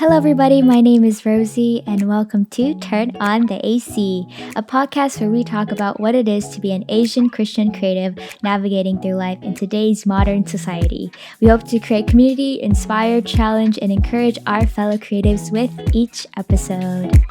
Hello, everybody. My name is Rosie, and welcome to Turn On the AC, a podcast where we talk about what it is to be an Asian Christian creative navigating through life in today's modern society. We hope to create community, inspire, challenge, and encourage our fellow creatives with each episode.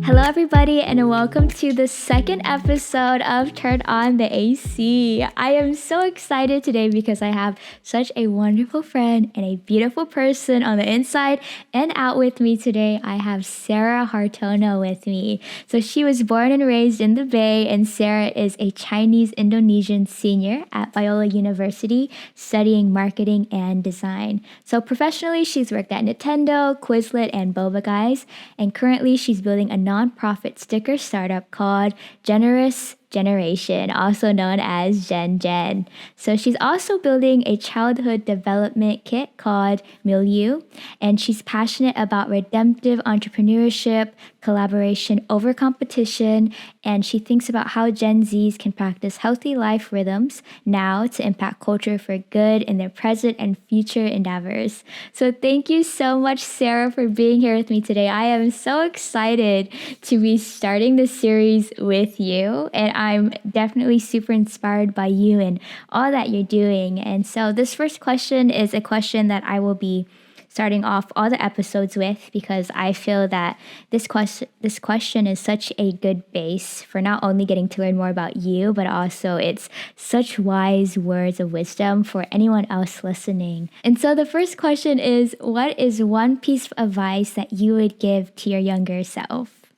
Hello, everybody, and welcome to the second episode of Turn On the AC. I am so excited today because I have such a wonderful friend and a beautiful person on the inside and out with me today. I have Sarah Hartono with me. So she was born and raised in the Bay, and Sarah is a Chinese Indonesian senior at Biola University studying marketing and design. So professionally, she's worked at Nintendo, Quizlet, and Boba Guys, and currently she's building a nonprofit sticker startup called Generation, also known as Gen. So she's also building a childhood development kit called Millu, and she's passionate about redemptive entrepreneurship, collaboration over competition, and she thinks about how Gen Zs can practice healthy life rhythms now to impact culture for good in their present and future endeavors. So thank you so much, Sarah, for being here with me today. I am so excited to be starting this series with you, and I'm definitely super inspired by you and all that you're doing. And so this first question is a question that I will be starting off all the episodes with, because I feel that this question is such a good base for not only getting to learn more about you, but also it's such wise words of wisdom for anyone else listening. And so the first question is, what is one piece of advice that you would give to your younger self?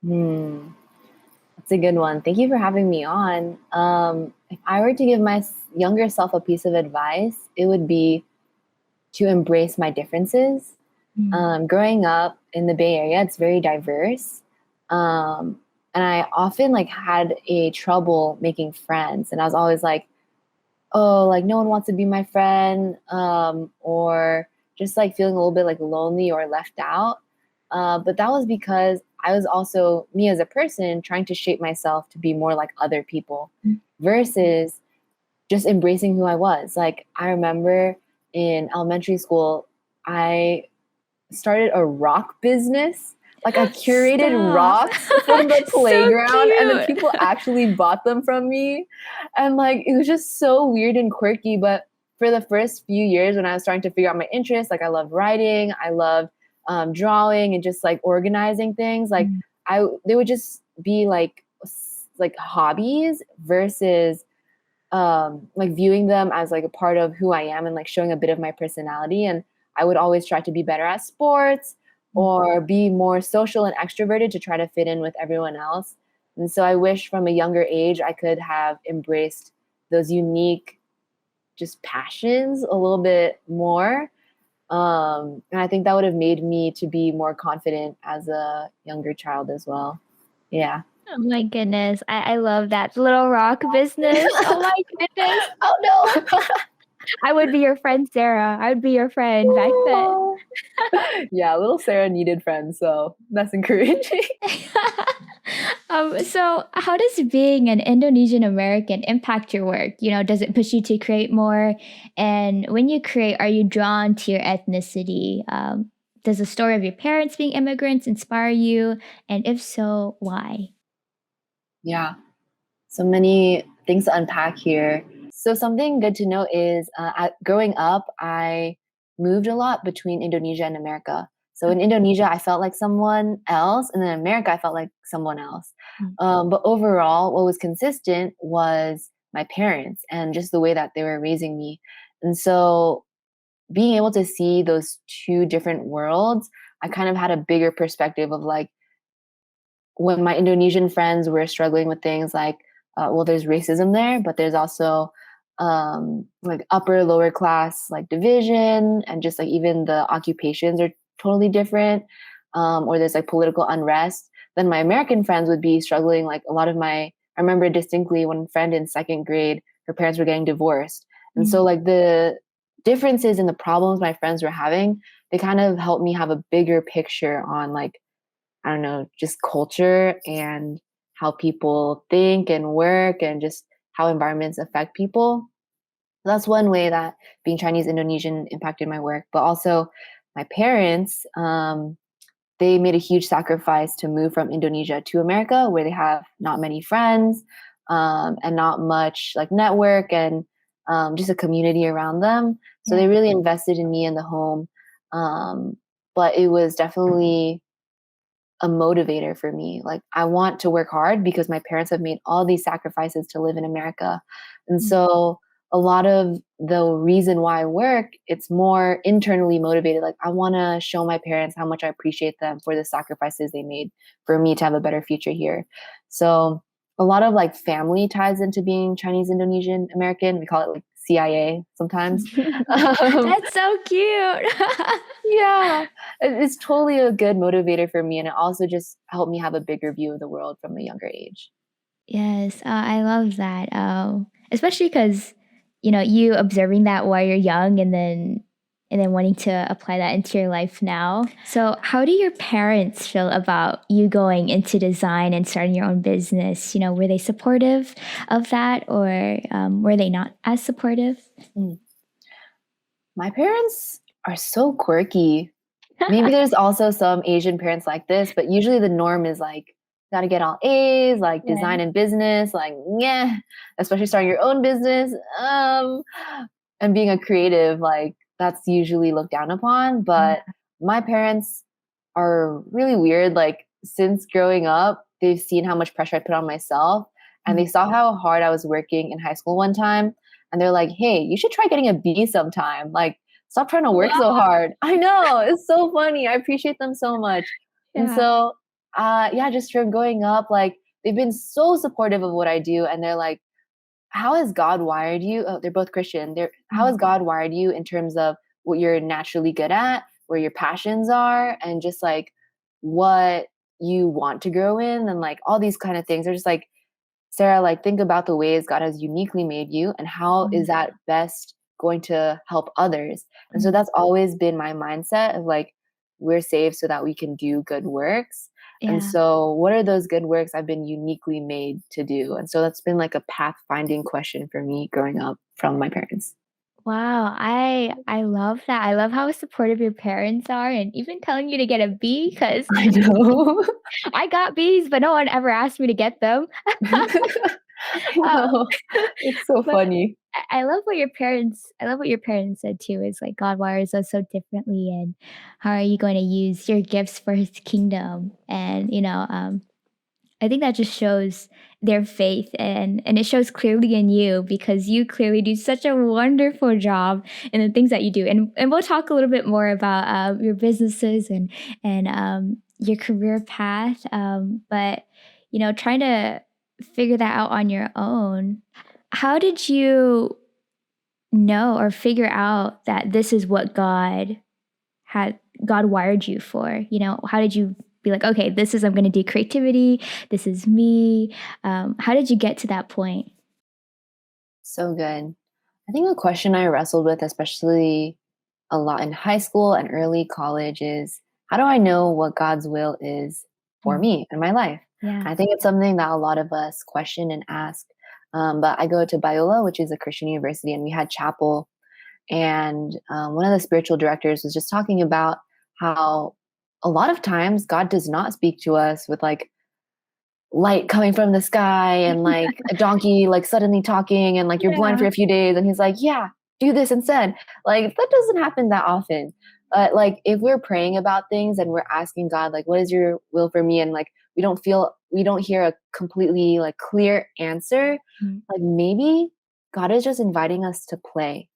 That's a good one. Thank you for having me on. If I were to give my younger self a piece of advice, it would be to embrace my differences. Growing up in the Bay Area, it's very diverse. And I often had a trouble making friends. And I was always like, oh, no one wants to be my friend, or just feeling a little bit lonely or left out. But that was because I was also, me as a person, trying to shape myself to be more like other people versus just embracing who I was. I remember in elementary school, I started a rock business. I curated rocks from the playground, and then people actually bought them from me. And it was just so weird and quirky. But for the first few years when I was starting to figure out my interests, I loved writing, I loved drawing, and just organizing things. They would just be like hobbies versus viewing them as a part of who I am and showing a bit of my personality. And I would always try to be better at sports or be more social and extroverted to try to fit in with everyone else. And so I wish from a younger age I could have embraced those unique just passions a little bit more. And I think that would have made me to be more confident as a younger child as well. Yeah. Oh my goodness. I love that little rock business. Oh my goodness. Oh no. I would be your friend, Sarah. I would be your friend back then. Yeah, little Sarah needed friends, so that's encouraging. So how does being an Indonesian American impact your work? Does it push you to create more? And when you create, are you drawn to your ethnicity? Does the story of your parents being immigrants inspire you? And if so, why? Yeah, so many things to unpack here. So something good to know is growing up, I moved a lot between Indonesia and America. So in Indonesia, I felt like someone else, and then in America, I felt like someone else. But overall, what was consistent was my parents and just the way that they were raising me. And so being able to see those two different worlds, I kind of had a bigger perspective of when my Indonesian friends were struggling with things there's racism there, but there's also upper lower class division, and just even the occupations are totally different, or there's political unrest. Then my American friends would be struggling. I remember distinctly one friend in second grade, her parents were getting divorced, and so the differences in the problems my friends were having, they kind of helped me have a bigger picture on I don't know, just culture and how people think and work and just how environments affect people. That's one way that being Chinese Indonesian impacted my work. But also my parents, they made a huge sacrifice to move from Indonesia to America, where they have not many friends, and not much like network and just a community around them. So they really invested in me in the home. But it was definitely a motivator for me. Like, I want to work hard because my parents have made all these sacrifices to live in America. And so a lot of the reason why I work, it's more internally motivated. Like, I want to show my parents how much I appreciate them for the sacrifices they made for me to have a better future here. So a lot of like family ties into being Chinese Indonesian American. We call it like CIA sometimes. That's so cute. Yeah, it's totally a good motivator for me. And it also just helped me have a bigger view of the world from a younger age. Yes, I love that. Especially because you observing that while you're young, and then wanting to apply that into your life now. So, how do your parents feel about you going into design and starting your own business? Were they supportive of that, or were they not as supportive? Mm. My parents are so quirky. Maybe there's also some Asian parents like this, but usually the norm is like, gotta get all A's, like design Right. and business, like, yeah, especially starting your own business. And being a creative, like, that's usually looked down upon. But my parents are really weird. Like, since growing up, they've seen how much pressure I put on myself, and they saw how hard I was working in high school one time. And they're like, hey, you should try getting a B sometime. Like, stop trying to work so hard. I know. It's so funny. I appreciate them so much. And Yeah. so, yeah, just from growing up, like, they've been so supportive of what I do. And they're like, how has God wired you? Oh, they're both Christian. How has God wired you in terms of what you're naturally good at, where your passions are, and just like what you want to grow in, and like all these kind of things. They're just like, Sarah, like, think about the ways God has uniquely made you and how is that best going to help others. And so that's always been my mindset of like, we're saved so that we can do good works. And Yeah. so what are those good works I've been uniquely made to do? And so that's been like a path finding question for me growing up from my parents. Wow, I love that. I love how supportive your parents are, and even telling you to get a B, because I know. I got Bs, but no one ever asked me to get them. I Uh, know. It's so but funny. I love what your parents said too, is like God wires us so differently, and how are you going to use your gifts for his kingdom? And I think that just shows their faith, and it shows clearly in you, because you clearly do such a wonderful job in the things that you do. And we'll talk a little bit more about your businesses and your career path. But trying to figure that out on your own. How did you know or figure out that this is what had God wired you for? How did you be like, okay, this is, I'm going to do creativity. This is me. How did you get to that point? So good. I think a question I wrestled with, especially a lot in high school and early college, is how do I know what God's will is for me in my life? Yeah. I think it's something that a lot of us question and ask. But I go to Biola, which is a Christian university, and we had chapel. And one of the spiritual directors was just talking about how a lot of times God does not speak to us with like light coming from the sky and like a donkey like suddenly talking and like you're blind for Yeah. a few days and he's like, yeah, do this instead. Like, that doesn't happen that often. But like, if we're praying about things and we're asking God, like, what is your will for me, and like we don't hear a completely like clear answer, Mm. like maybe God is just inviting us to play.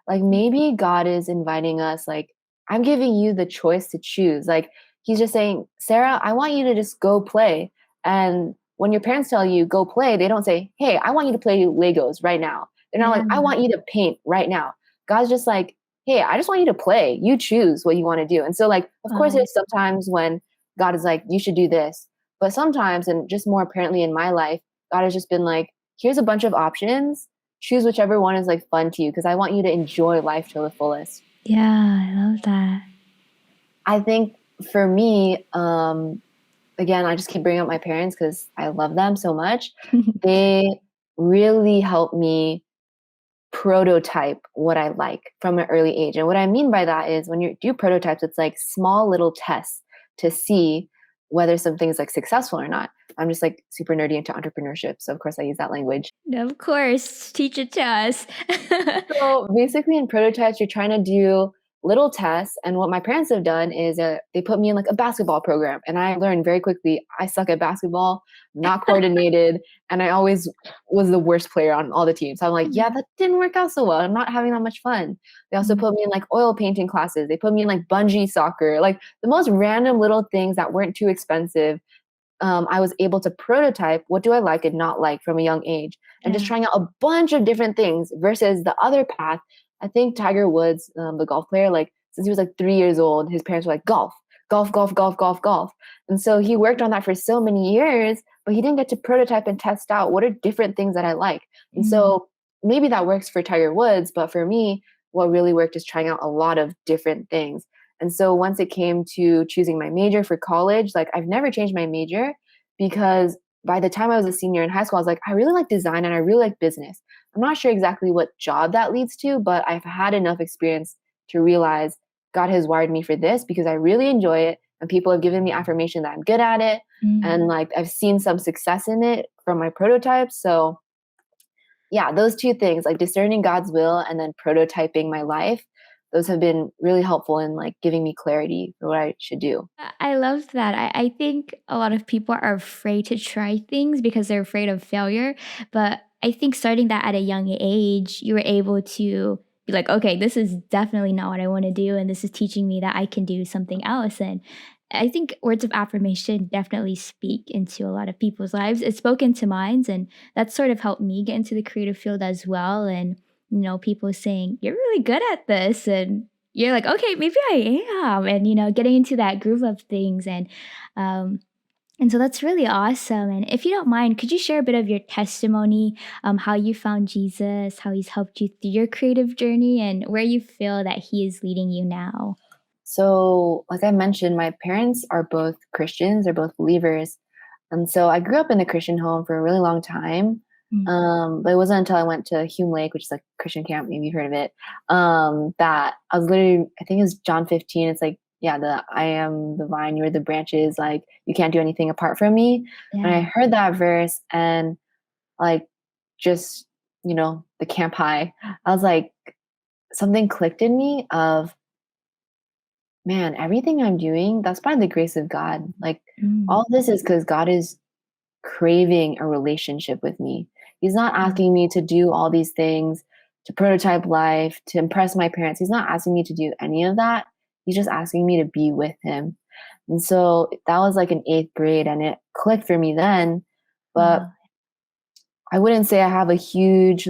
Like, maybe God is inviting us, like, I'm giving you the choice to choose. Like, he's just saying, Sarah, I want you to just go play. And when your parents tell you go play, they don't say, hey, I want you to play Legos right now. They're not like, I Yeah. want you to paint right now. God's just like, hey, I just want you to play. You choose what you want to do. And so, like, of course, there's sometimes when God is like, you should do this. But sometimes, and just more apparently in my life, God has just been like, here's a bunch of options. Choose whichever one is like fun to you, because I want you to enjoy life to the fullest. Yeah, I love that. I think for me, again, I just keep bringing up my parents because I love them so much. They really helped me prototype what I like from an early age. And what I mean by that is when you do prototypes, it's like small little tests to see whether something's like successful or not. I'm just like super nerdy into entrepreneurship. So of course I use that language. Of course, teach it to us. So basically in prototypes, you're trying to do little tests. And what my parents have done is they put me in like a basketball program. And I learned very quickly, I suck at basketball, not coordinated. And I always was the worst player on all the teams. So I'm like, yeah, that didn't work out so well. I'm not having that much fun. They also put me in like oil painting classes. They put me in like bungee soccer, like the most random little things that weren't too expensive. I was able to prototype what do I like and not like from a young age, and just trying out a bunch of different things versus the other path. I think Tiger Woods, the golf player, like since he was like 3 years old, his parents were like, golf, golf, golf, golf, golf, golf. And so he worked on that for so many years, but he didn't get to prototype and test out what are different things that I like. And so maybe that works for Tiger Woods, but for me, what really worked is trying out a lot of different things. And so once it came to choosing my major for college, like I've never changed my major because by the time I was a senior in high school, I was like, I really like design and I really like business. I'm not sure exactly what job that leads to, but I've had enough experience to realize God has wired me for this because I really enjoy it. And people have given me affirmation that I'm good at it. And like I've seen some success in it from my prototypes. So yeah, those two things, like discerning God's will and then prototyping my life, those have been really helpful in like giving me clarity for what I should do. I love that. I think a lot of people are afraid to try things because they're afraid of failure. But I think starting that at a young age, you were able to be like, okay, this is definitely not what I want to do. And this is teaching me that I can do something else. And I think words of affirmation definitely speak into a lot of people's lives. It's spoken to minds, and that sort of helped me get into the creative field as well. And, people saying, you're really good at this. And you're like, okay, maybe I am. And, getting into that groove of things. And so that's really awesome. And if you don't mind, could you share a bit of your testimony, how you found Jesus, how he's helped you through your creative journey, and where you feel that he is leading you now? So, like I mentioned, my parents are both Christians, they're both believers. And so I grew up in a Christian home for a really long time. But it wasn't until I went to Hume Lake, which is like a Christian camp, maybe you've heard of it, that I was literally, I think it was John 15. It's like, yeah, I am the vine, you're the branches, like you can't do anything apart from me. And I heard that verse and like just, the camp high, I was like, something clicked in me of, man, everything I'm doing, that's by the grace of God. Like all this is because God is craving a relationship with me. He's not asking me to do all these things, to prototype life, to impress my parents. He's not asking me to do any of that. He's just asking me to be with him. And so that was like in 8th grade and it clicked for me then. But I wouldn't say I have a huge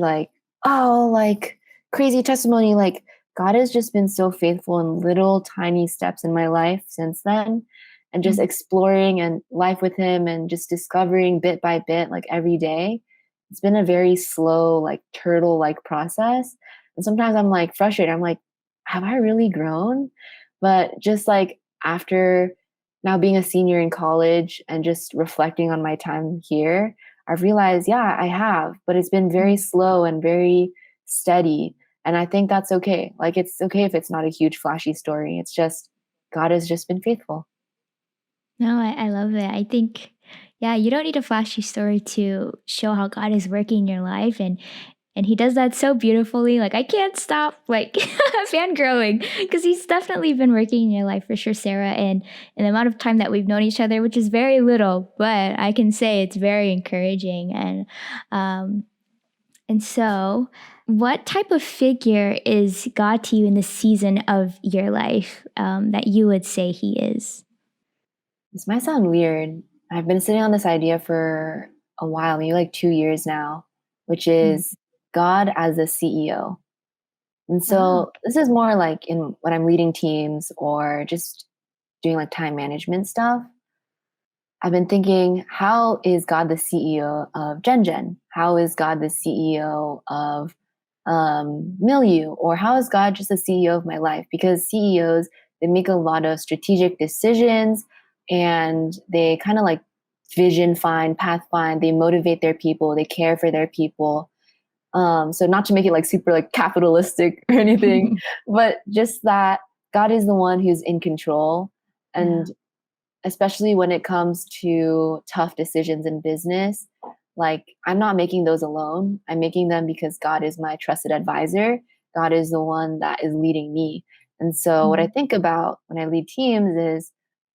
crazy testimony. Like God has just been so faithful in little tiny steps in my life since then. And just exploring and life with him and just discovering bit by bit, like every day. It's been a very slow, like turtle-like process. And sometimes I'm like frustrated. I'm like, have I really grown? But just like after now being a senior in college and just reflecting on my time here, I've realized, yeah, I have, but it's been very slow and very steady. And I think that's okay. Like, it's okay if it's not a huge flashy story. It's just, God has just been faithful. No, I love it. I think, yeah, you don't need a flashy story to show how God is working in your life, and he does that so beautifully. Like I can't stop like fangirling because he's definitely been working in your life for sure, Sarah. And in the amount of time that we've known each other, which is very little, but I can say it's very encouraging. And so, what type of figure is God to you in the season of your life that you would say he is? This might sound weird. I've been sitting on this idea for a while, maybe like 2 years now, which is God as a CEO. And so this is more like in when I'm leading teams or just doing like time management stuff. I've been thinking, how is God the CEO of Gen? How is God the CEO of Millu? Or how is God just the CEO of my life? Because CEOs, they make a lot of strategic decisions and they kind of like vision find, path find, they motivate their people, they care for their people. So not to make it like super like capitalistic or anything, but just that God is the one who's in control. And especially when it comes to tough decisions in business, like I'm not making those alone. I'm making them because God is my trusted advisor. God is the one that is leading me. And so what I think about when I lead teams is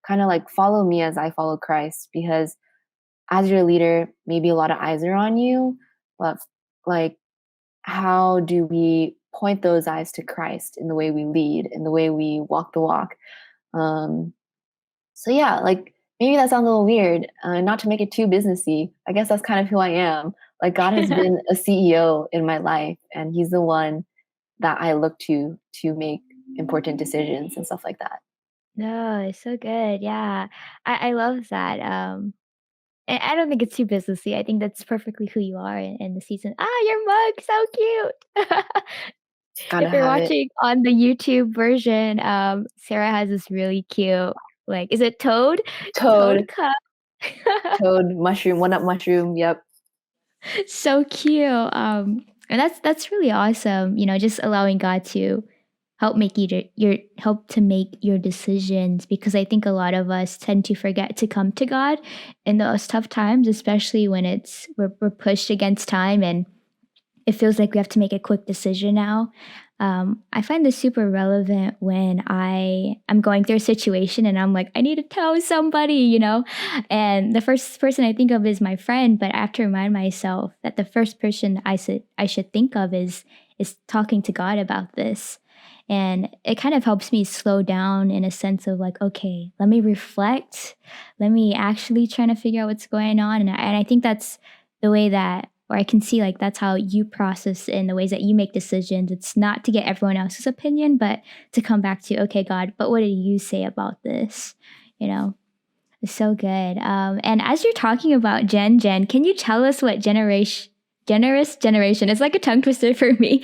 kind of like follow me as I follow Christ, because as your leader, maybe a lot of eyes are on you, but like how do we point those eyes to Christ in the way we lead, in the way we walk the walk? Um, so yeah, like maybe that sounds a little weird, not to make it too businessy. I guess that's kind of who I am. Like God has been a CEO in my life, and He's the one that I look to make important decisions and stuff like that. No, it's so good. Yeah. I love that. And I don't think it's too businessy. I think that's perfectly who you are in the season. Ah, your mug, so cute. Gotta If you're have it. watching on the YouTube version, Sarah has this really cute, like, is it Toad? Toad Toad, cup. toad, mushroom, one up mushroom. Yep. So cute. And that's really awesome. You know, just allowing God to help make your help to make your decisions, because I think a lot of us tend to forget to come to God in those tough times, especially when we're pushed against time and it feels like we have to make a quick decision now. I find this super relevant when I'm going through a situation and I'm like, I need to tell somebody, you know? And the first person I think of is my friend, but I have to remind myself that the first person I should think of is talking to God about this. And it kind of helps me slow down in a sense of like, okay, let me reflect. Let me actually try to figure out what's going on. And I think that's the way that, or I can see like that's how you process in the ways that you make decisions. It's not to get everyone else's opinion, but to come back to, okay, God, but what do you say about this? You know, it's so good. And as you're talking about Gen, can you tell us what generous generation, it's like a tongue twister for me,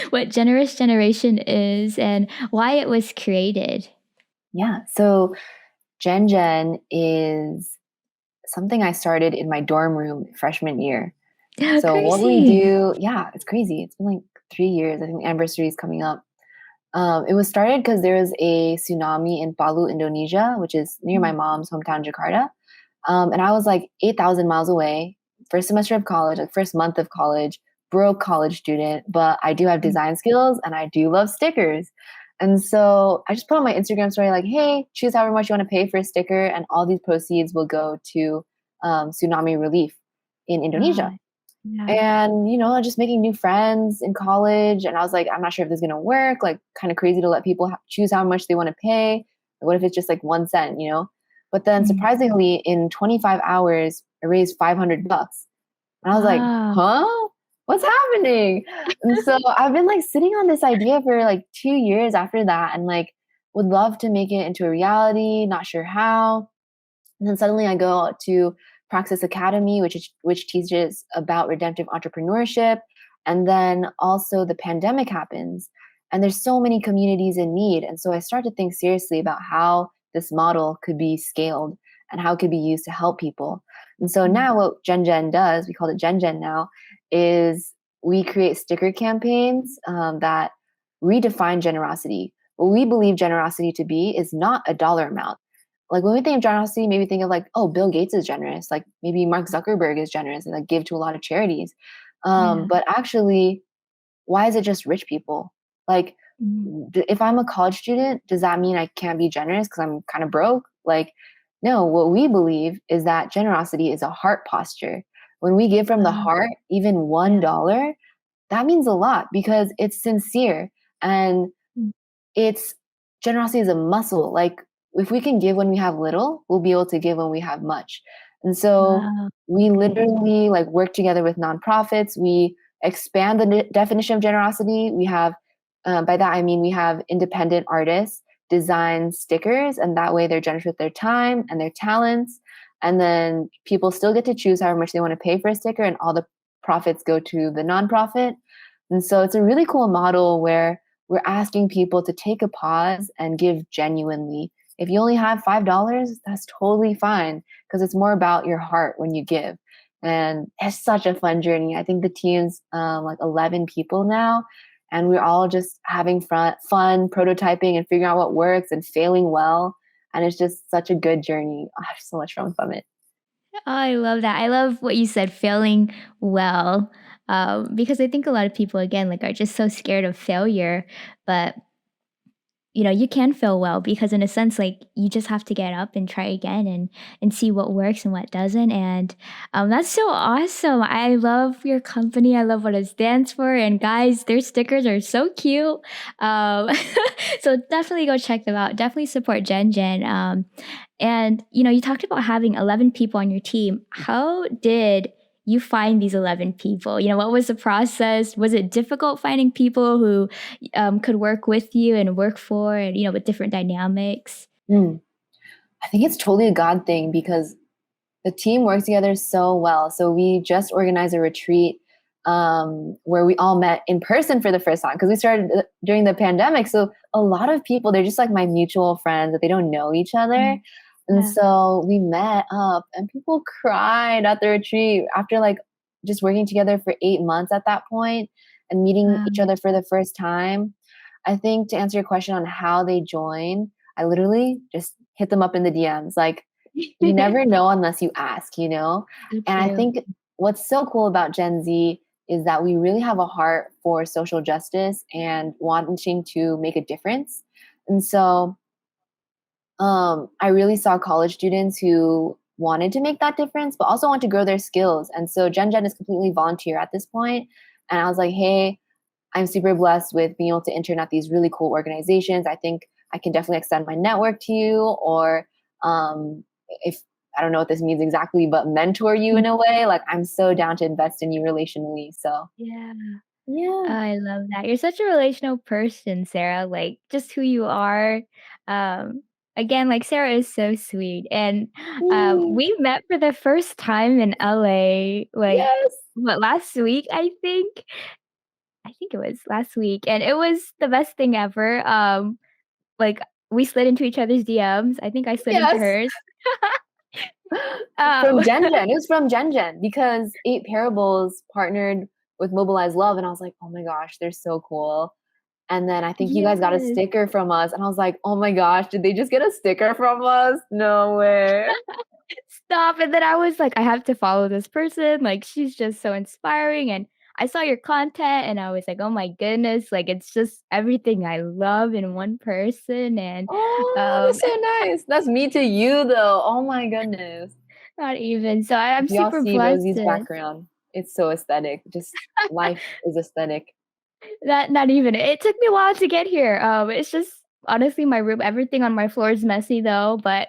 what generous generation is and why it was created? Yeah. So Gen is something I started in my dorm room freshman year. So what we Crazy. do, yeah, it's crazy. It's been like 3 years. I think the anniversary is coming up. It was started because there was a tsunami in Palu, Indonesia, which is near my mom's hometown, Jakarta. And I was like 8,000 miles away, first semester of college, like first month of college, broke college student, but I do have design skills and I do love stickers. And so I just put on my Instagram story like, hey, choose however much you want to pay for a sticker, and all these proceeds will go to tsunami relief in Indonesia. Ah, yeah. And, just making new friends in college. And I was like, I'm not sure if this is going to work. Like, kind of crazy to let people choose how much they want to pay. What if it's just like 1 cent? But then Mm. surprisingly, in 25 hours, I raised $500. And I was like, Wow. huh? What's happening? And so I've been like sitting on this idea for like 2 years after that, and like would love to make it into a reality, not sure how. And then suddenly I go to Praxis Academy, which teaches about redemptive entrepreneurship. And then also the pandemic happens, and there's so many communities in need. And so I start to think seriously about how this model could be scaled and how it could be used to help people. And so Mm. now what Gen does, we call it Gen now, is we create sticker campaigns that redefine generosity. What we believe generosity to be is not a dollar amount. Like when we think of generosity, maybe think of like, oh, Bill Gates is generous. Like maybe Mark Zuckerberg is generous and like give to a lot of charities. Yeah. But actually, why is it just rich people? Like, Mm. if I'm a college student, does that mean I can't be generous because I'm kind of broke? Like, no, what we believe is that generosity is a heart posture. When we give from the Wow. heart, even Yeah. $1, that means a lot because it's sincere. And Mm. it's generosity is a muscle. Like if we can give when we have little, we'll be able to give when we have much. And so Wow. we Okay. literally like work together with nonprofits. We expand the definition of generosity. We have, by that I mean we have independent artists design stickers, and that way they're generous with their time and their talents. And then people still get to choose how much they want to pay for a sticker, and all the profits go to the nonprofit. And so it's a really cool model where we're asking people to take a pause and give genuinely. If you only have $5, that's totally fine because it's more about your heart when you give. And it's such a fun journey. I think the team's like 11 people now, and we're all just having fun prototyping and figuring out what works and failing well. And it's just such a good journey. I have so much fun from it. Oh, I love that. I love what you said, failing well, because I think a lot of people, again, like, are just so scared of failure, but you can fail well because in a sense, like, you just have to get up and try again and see what works and what doesn't. And that's so awesome. I love your company. I love what it stands for. And guys, their stickers are so cute. Um, so definitely go check them out. Definitely support Gen. And you talked about having 11 people on your team. How did you find these 11 people? What was the process? Was it difficult finding people who could work with you and work for, and with different dynamics? Mm. I think it's totally a God thing because the team works together so well. So we just organized a retreat where we all met in person for the first time because we started during the pandemic. So a lot of people, they're just like my mutual friends that they don't know each other. Mm, And yeah. so we met up and people cried at the retreat after like just working together for 8 months at that point and meeting each Wow. other for the first time. I think to answer your question on how they join, I literally just hit them up in the DMs. Like, you never know unless you ask, you know? So And I true. think what's so cool about Gen Z is that we really have a heart for social justice and wanting to make a difference. And so I really saw college students who wanted to make that difference, but also want to grow their skills. And so Gen is completely volunteer at this point. And I was like, hey, I'm super blessed with being able to intern at these really cool organizations. I think I can definitely extend my network to you, or if I don't know what this means exactly, but mentor you Mm, in a way. Like I'm so down to invest in you relationally. So yeah. yeah. I love that. You're such a relational person, Sarah, like, just who you are. Um, Again, like, Sarah is so sweet, and, Mm, we met for the first time in LA, like, yes. what, last week, I think? I think it was last week, and it was the best thing ever. Like, we slid into each other's DMs. I think I slid into Yes. hers. From Um, Gen. It was from Gen because Eight Parables partnered with Mobilize Love. And I was like, oh my gosh, they're so cool. And then I think you guys got a yes. sticker from us. And I was like, oh my gosh, did they just get a sticker from us? No way. Stop, and then I was like, "I have to follow this person, like, she's just so inspiring," and I saw your content, and I was like, "Oh my goodness," like, it's just everything I love in one person, and, Oh, um, that's so nice. That's me to you, though. Oh my goodness. not even, so I'm If y'all super see blessed Rosie's to background, it's so aesthetic. Just life is aesthetic. not even, it took me a while to get here, it's just honestly my room, everything on my floor is messy though, but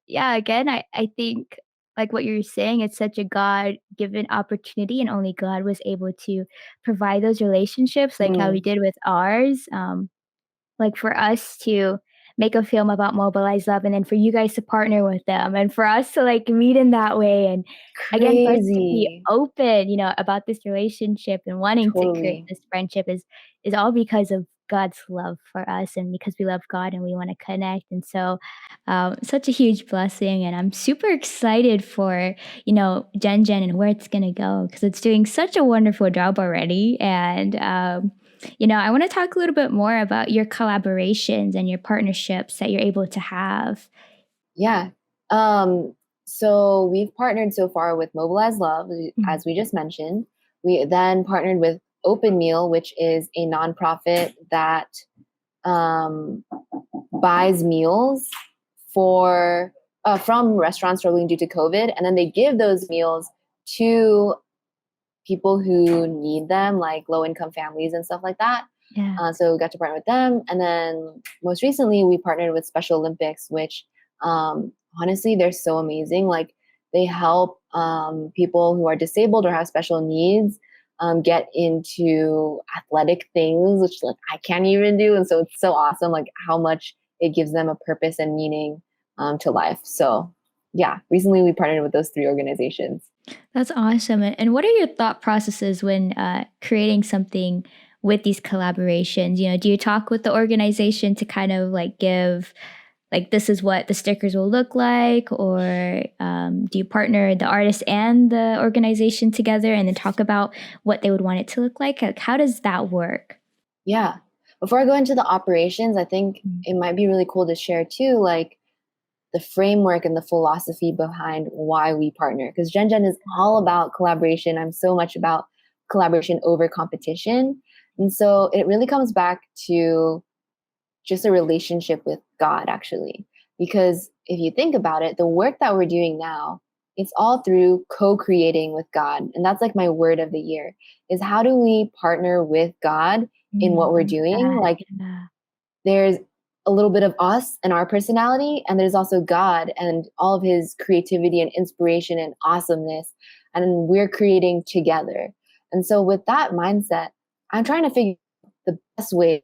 yeah, again, I think like what you're saying, it's such a God-given opportunity, and only God was able to provide those relationships, like how He Mm, did with ours. Like for us to make a film about Mobilize Love, and then for you guys to partner with them, and for us to like meet in that way, and again for us to be crazy. open, about this relationship and wanting to create Totally. this friendship is all because of God's love for us, and because we love God and we want to connect. And so such a huge blessing, and I'm super excited for Gen and where it's gonna go, because it's doing such a wonderful job already. And I want to talk a little bit more about your collaborations and your partnerships that you're able to have. Yeah. Um, so we've partnered so far with Mobilize Love, Mhm. as we just mentioned. We then partnered with Open Meal, which is a nonprofit that um, buys meals for from restaurants struggling due to COVID, and then they give those meals to people who need them, like low income families and stuff like that. Yeah. So we got to partner with them, and then most recently we partnered with Special Olympics, which honestly they're so amazing. Like they help people who are disabled or have special needs get into athletic things, which like I can't even do, and so it's so awesome, like how much it gives them a purpose and meaning to life. So yeah, recently we partnered with those three organizations. That's awesome. And what are your thought processes when creating something with these collaborations? Do you talk with the organization to kind of like give like this is what the stickers will look like, or do you partner the artist and the organization together and then talk about what they would want it to look like? Like, how does that work? Yeah. Before I go into the operations, I think it might be really cool to share too, like the framework and the philosophy behind why we partner. Because Gen is all about collaboration. I'm so much about collaboration over competition. And so it really comes back to just a relationship with God, actually. Because if you think about it, the work that we're doing now, it's all through co-creating with God. And that's like my word of the year is how do we partner with God in what we're doing? Like there's a little bit of us and our personality, and there's also God and all of his creativity and inspiration and awesomeness. And we're creating together. And so with that mindset, I'm trying to figure out the best ways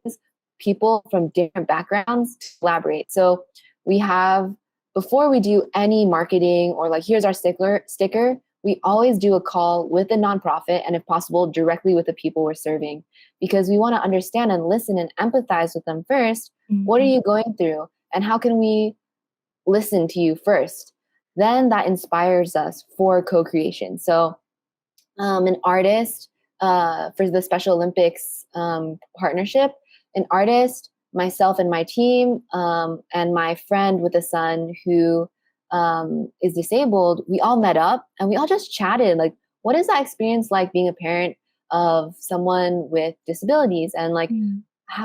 people from different backgrounds to collaborate. So we have, before we do any marketing or like, here's our sticker, we always do a call with the nonprofit and if possible, directly with the people we're serving, because we want to understand and listen and empathize with them first. What are you going through? And how can we listen to you first? Then that inspires us for co-creation. So an artist for the Special Olympics partnership, an artist, myself and my team, and my friend with a son who is disabled, we all met up and we all just chatted. Like, what is that experience like being a parent of someone with disabilities? And like,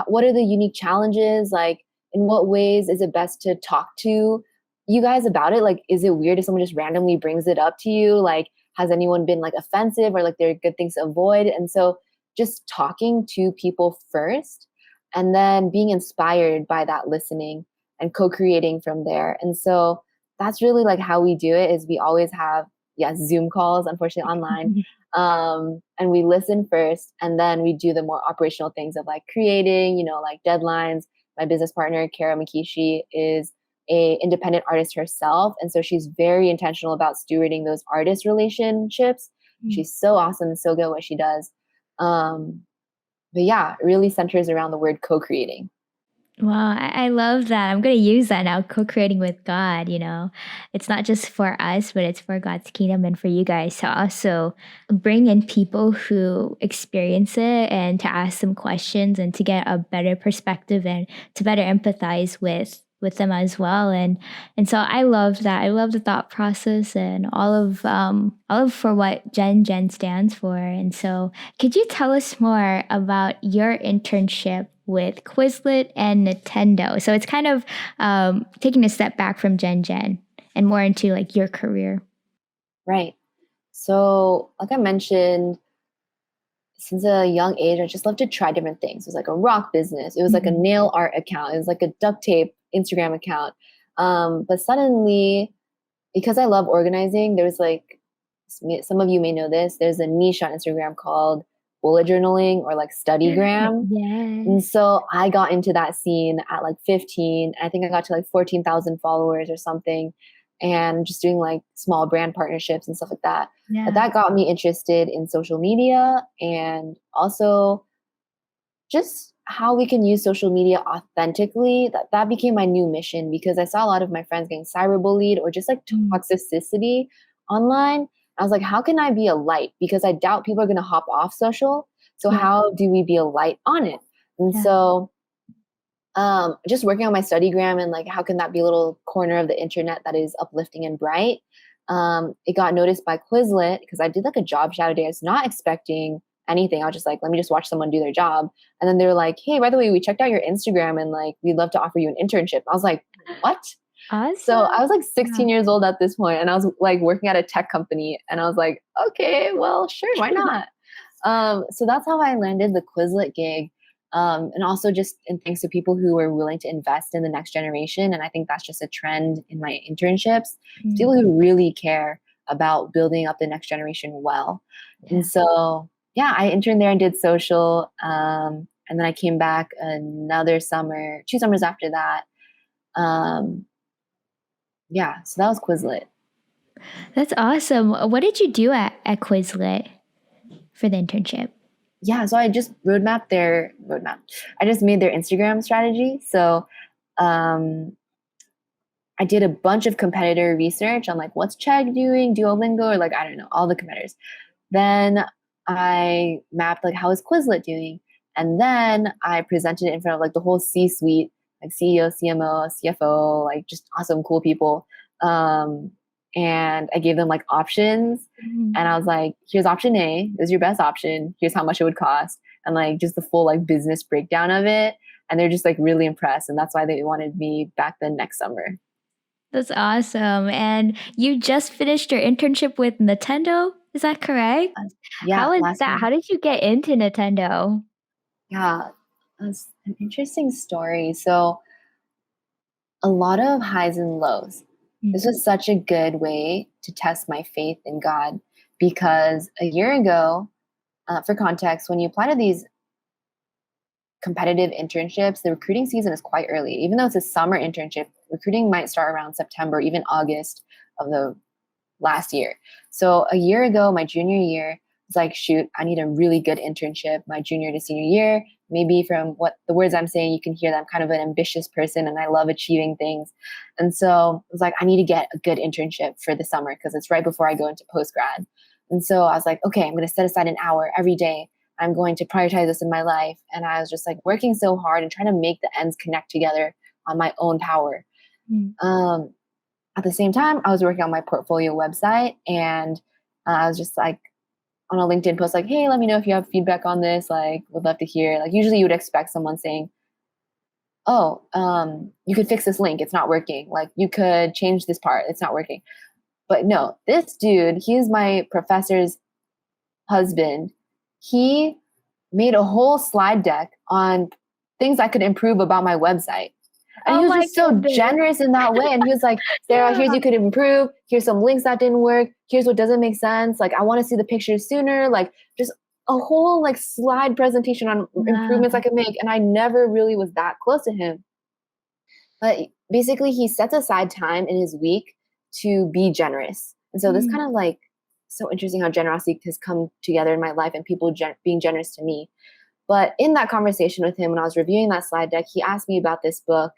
what are the unique challenges? Like, in what ways is it best to talk to you guys about it? Like, is it weird if someone just randomly brings it up to you? Like, has anyone been like offensive or like there are good things to avoid? And so just talking to people first and then being inspired by that listening and co-creating from there. And so that's really like how we do it is we always have, yes, Zoom calls, unfortunately online. And we listen first and then we do the more operational things of like creating, you know, like deadlines. My business partner, Kara Makishi, is a independent artist herself. And so she's very intentional about stewarding those artist relationships. She's so awesome and so good at what she does. But yeah, it really centers around the word co-creating. Wow, I love that. I'm going to use that now, co-creating with God, you know. It's not just for us, but it's for God's kingdom and for you guys to also bring in people who experience it and to ask them questions and to get a better perspective and to better empathize with them as well. And so I love that. I love the thought process and all of for what Gen stands for. And so could you tell us more about your internship with Quizlet and Nintendo? So it's kind of taking a step back from Gen and more into like your career. Right. So like I mentioned, since a young age, I just love to try different things. It was like a rock business. It was like a nail art account. It was like a duct tape Instagram account. But suddenly, because I love organizing, there was like, some of you may know this, there's a niche on Instagram called bullet journaling or like studygram. Yes. And so I got into that scene at like 15. I think I got to like 14,000 followers or something, and just doing like small brand partnerships and stuff like that. Yeah. But that got me interested in social media and also just how we can use social media authentically. That became my new mission because I saw a lot of my friends getting cyberbullied or just like toxicity online. I was like, how can I be a light? Because I doubt people are going to hop off social. So how do we be a light on it? And so just working on my studygram and like, how can that be a little corner of the internet that is uplifting and bright? It got noticed by Quizlet because I did like a job shadow day. I was not expecting anything. I was just like, let me just watch someone do their job. And then they were like, hey, by the way, we checked out your Instagram and like, we'd love to offer you an internship. I was like, what? Awesome. So I was like 16 years old at this point, and I was like working at a tech company, and I was like, okay, well, sure, why not? So that's how I landed the Quizlet gig. And also just in thanks to people who were willing to invest in the next generation. And I think that's just a trend in my internships. People who really care about building up the next generation well. And so, yeah, I interned there and did social. And then I came back another summer, 2 summers after that. Yeah, so that was Quizlet. That's awesome. What did you do at Quizlet for the internship? Yeah, so I just I just made their Instagram strategy. So I did a bunch of competitor research on like what's Chegg doing, Duolingo, or like I don't know, all the competitors. Then I mapped like how is Quizlet doing, and then I presented it in front of like the whole C-suite, like CEO, CMO, CFO, like just awesome, cool people. Um, and I gave them like options, and I was like, "Here's option A. This is your best option. Here's how much it would cost." And like just the full like business breakdown of it. And they're just like really impressed. And that's why they wanted me back then next summer. That's awesome. And you just finished your internship with Nintendo, is that correct? Yeah, How is last that? month. How did you get into Nintendo? Yeah, that's an interesting story. So, a lot of highs and lows. This was such a good way to test my faith in God because a year ago, for context, when you apply to these competitive internships, the recruiting season is quite early. Even though it's a summer internship, recruiting might start around September, even August of the last year. So a year ago, my junior year, it's like, shoot, I need a really good internship my junior to senior year. Maybe from what the words I'm saying, you can hear that I'm kind of an ambitious person and I love achieving things. And so I was like, I need to get a good internship for the summer because it's right before I go into post grad. And so I was like, okay, I'm going to set aside an hour every day. I'm going to prioritize this in my life. And I was just like working so hard and trying to make the ends connect together on my own power. Um, at the same time, I was working on my portfolio website, and I was just like on a LinkedIn post, like, "Hey, let me know if you have feedback on this. Like, would love to hear." Like, usually you would expect someone saying, "Oh, you could fix this link. It's not working. Like, you could change this part. It's not working." But no, this dude, he's my professor's husband. He made a whole slide deck on things I could improve about my website. And he Oh was my just so goodness. generous in that way. And he was like, Sarah, here's Yeah. you could improve. Here's some links that didn't work. Here's what doesn't make sense. Like, I want to see the pictures sooner. Like, just a whole like slide presentation on improvements I Wow. could make. And I never really was that close to him. But basically, he sets aside time in his week to be generous. And so this kind of like so interesting how generosity has come together in my life and people being generous to me. But in that conversation with him, when I was reviewing that slide deck, he asked me about this book,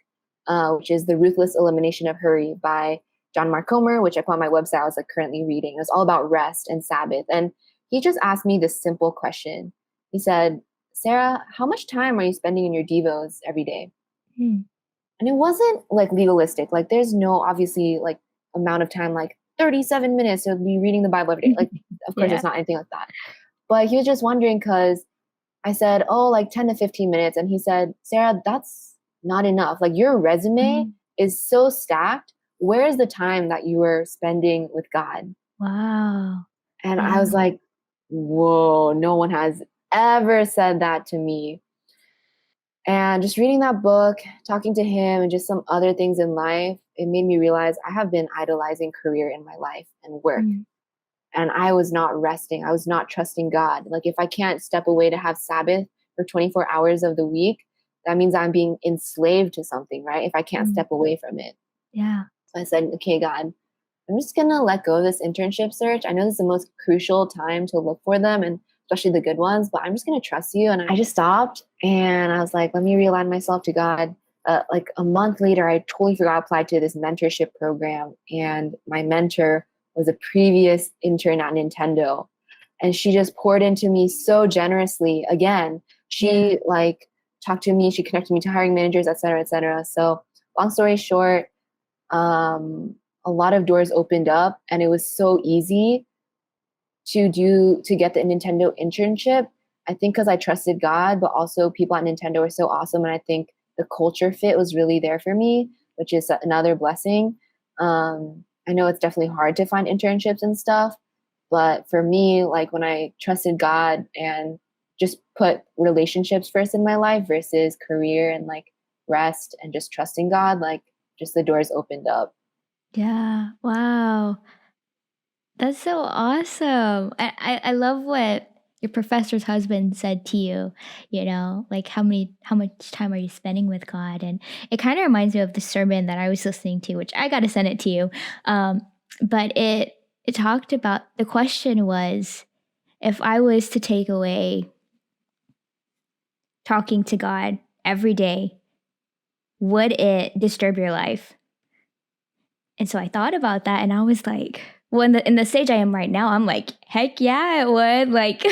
which is The Ruthless Elimination of Hurry by John Mark Comer, which I put on my website. I was like currently reading. It's all about rest and Sabbath. And he just asked me this simple question. He said, Sarah, how much time are you spending in your devos every day? And it wasn't like legalistic. Like there's no obviously like amount of time, like 37 minutes to be reading the Bible every day. Like, of course, Yeah. it's not anything like that. But he was just wondering because I said, oh, like 10 to 15 minutes. And he said, Sarah, that's not enough. Like your resume is so stacked. Where is the time that you were spending with God? Wow. And I Yeah. was like, whoa, no one has ever said that to me. And just reading that book, talking to him, and just some other things in life, it made me realize I have been idolizing career in my life and work. And I was not resting. I was not trusting God. Like, if I can't step away to have Sabbath for 24 hours of the week, that means I'm being enslaved to something, right? If I can't step away from it. Yeah. So I said, okay, God, I'm just going to let go of this internship search. I know this is the most crucial time to look for them and especially the good ones, but I'm just going to trust you. And I just stopped and I was like, let me realign myself to God. Like a month later, I totally forgot to apply to this mentorship program. And my mentor was a previous intern at Nintendo. And she just poured into me so generously. Again, she like talked to me, she connected me to hiring managers, et cetera, et cetera. So long story short, a lot of doors opened up and it was so easy to get the Nintendo internship. I think because I trusted God, but also people at Nintendo were so awesome. And I think the culture fit was really there for me, which is another blessing. I know it's definitely hard to find internships and stuff, but for me, like when I trusted God and just put relationships first in my life versus career and like rest and just trusting God, like just the doors opened up. Yeah. Wow. That's so awesome. I love what your professor's husband said to you, like how much time are you spending with God? And it kind of reminds me of the sermon that I was listening to, which I got to send it to you. But it talked about, the question was, if I was to take away talking to God every day, would it disturb your life? And so I thought about that and I was like, well, in the stage I am right now, I'm like, heck yeah, it would. Like,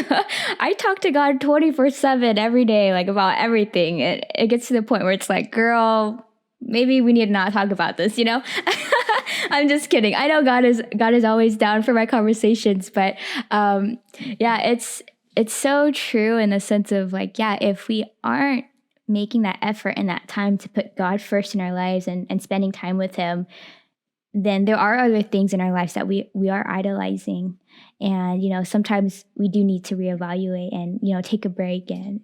I talk to God 24/7 every day, like about everything. It gets to the point where it's like, girl, maybe we need to not talk about this, you know? I'm just kidding. I know God is always down for my conversations, but yeah, it's so true in the sense of like, yeah, if we aren't making that effort and that time to put God first in our lives and spending time with him, then there are other things in our lives that we are idolizing. And, you know, sometimes we do need to reevaluate and, you know, take a break and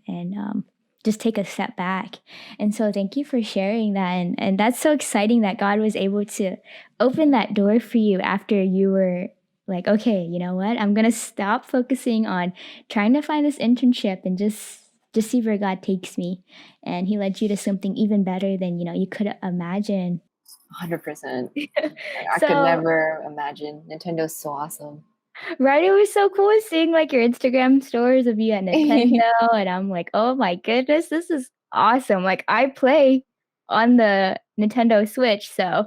just take a step back. And so thank you for sharing that. And that's so exciting that God was able to open that door for you after you were like, okay, you know what? I'm going to stop focusing on trying to find this internship and just see where God takes me. And he led you to something even better than, you know, you could imagine. 100%. I could So, never imagine. Nintendo's so awesome. right, it was so cool seeing like your Instagram stories of you at Nintendo, and I'm like, oh my goodness, this is awesome. Like I play on the Nintendo Switch, so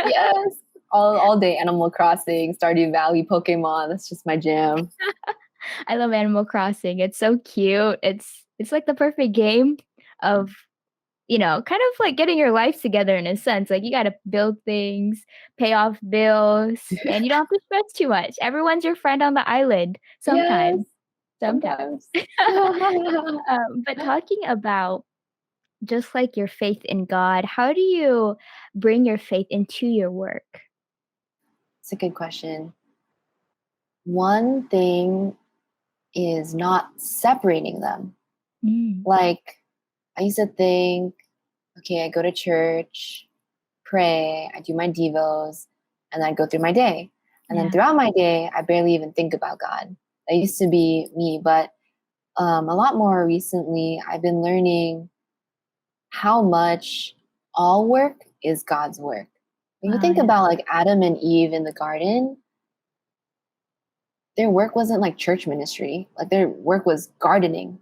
Yes. All day Animal Crossing, Stardew Valley, Pokemon. That's just my jam. I love Animal Crossing. It's so cute. It's like the perfect game of, you know, kind of like getting your life together in a sense. Like you got to build things, pay off bills, and you don't have to stress too much. Everyone's your friend on the island Yes, sometimes. Sometimes. sometimes. But talking about just like your faith in God, how do you bring your faith into your work? It's a good question. One thing is not separating them. Mm, Like, I used to think, okay, I go to church, pray, I do my devos, and I go through my day. And then yeah. throughout my day, I barely even think about God. That used to be me, but a lot more recently, I've been learning how much all work is God's work. If you Wow, think yeah. about like Adam and Eve in the garden, their work wasn't like church ministry, like their work was gardening.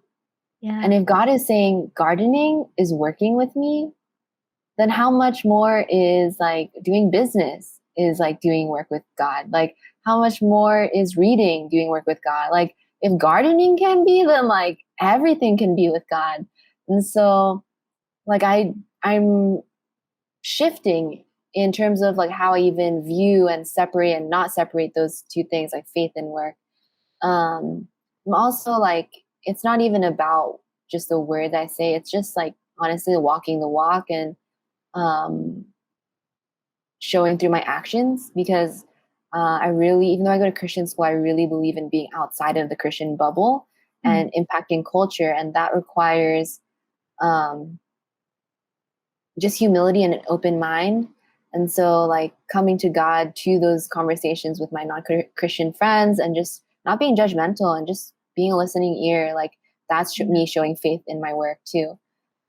And Yeah. if God is saying gardening is working with me, then how much more is like doing business is like doing work with God? Like how much more is reading doing work with God? Like if gardening can be, then like everything can be with God. And so like I'm shifting in terms of like how I even view and separate and not separate those two things, like faith and work. I'm also like, it's not even about just the words I say. It's just like honestly walking the walk and um, showing through my actions because I really, even though I go to Christian school, I really believe in being outside of the Christian bubble Mm, and impacting culture. And that requires um, just humility and an open mind. And so, like, coming to God to those conversations with my non Christian friends and just not being judgmental and just being a listening ear, like, that's yeah. me showing faith in my work too.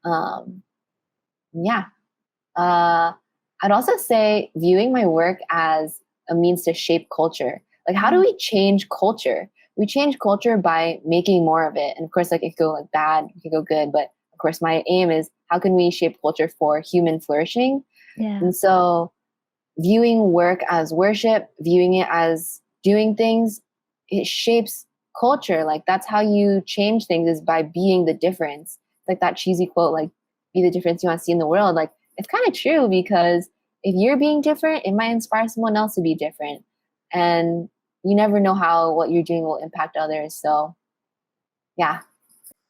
Um, yeah. Uh, I'd also say viewing my work as a means to shape culture. Like, how do Mm, we change culture? We change culture by making more of it. And of course, like, it could go like bad, it could go good. But of course, my aim is how can we shape culture for human flourishing? yeah. And so, viewing work as worship, viewing it as doing things, it shapes culture. Like that's how you change things is by being the difference. Like that cheesy quote, like be the difference you want to see in the world. Like it's kind of true because if you're being different, it might inspire someone else to be different. And you never know how what you're doing will impact others. So yeah.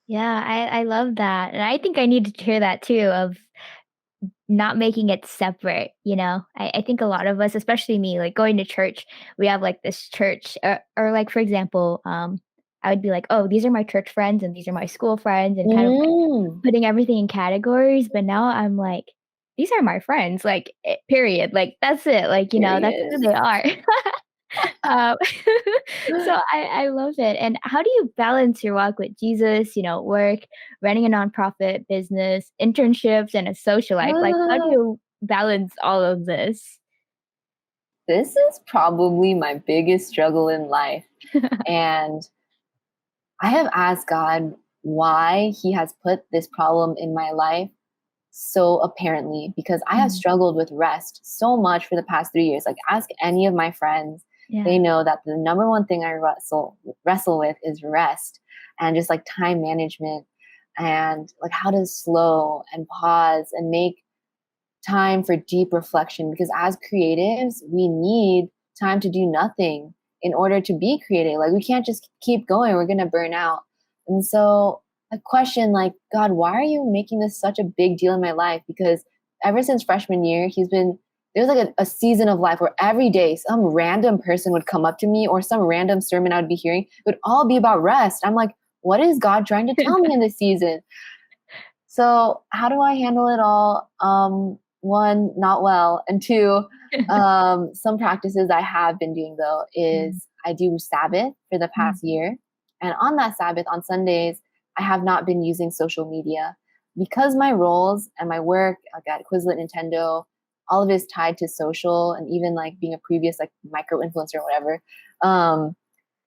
Yeah, I love that. And I think I need to hear that too of not making it separate, you know? I think a lot of us, especially me, like going to church, we have like this church or like for example, I would be like, oh, these are my church friends and these are my school friends and kind of like Mm, putting everything in categories. But now I'm like, these are my friends, like period. Like that's it. Like, you know, that's period. who they are. Um, so I love it. And how do you balance your walk with Jesus, you know, work, running a nonprofit business, internships, and a social life? Like, how do you balance all of this? This is probably my biggest struggle in life. And I have asked God why He has put this problem in my life. so apparently because I have struggled with rest so much for the past 3 years. Like, ask any of my friends. Yeah. They know that the number one thing I wrestle with is rest and just like time management and like how to slow and pause and make time for deep reflection, because as creatives, we need time to do nothing in order to be creative. Like, we can't just keep going, we're going to burn out. And so I question, like, God, why are you making this such a big deal in my life? Because ever since freshman year, there was like a season of life where every day some random person would come up to me, or some random sermon I would be hearing would all be about rest. I'm like, what is God trying to tell me in this season? So how do I handle it all? One, not well. And two, some practices I have been doing though is I do Sabbath for the past year. And on that Sabbath, on Sundays, I have not been using social media because my roles and my work, like at Quizlet, Nintendo, all of it is tied to social, and even like being a previous like micro influencer or whatever.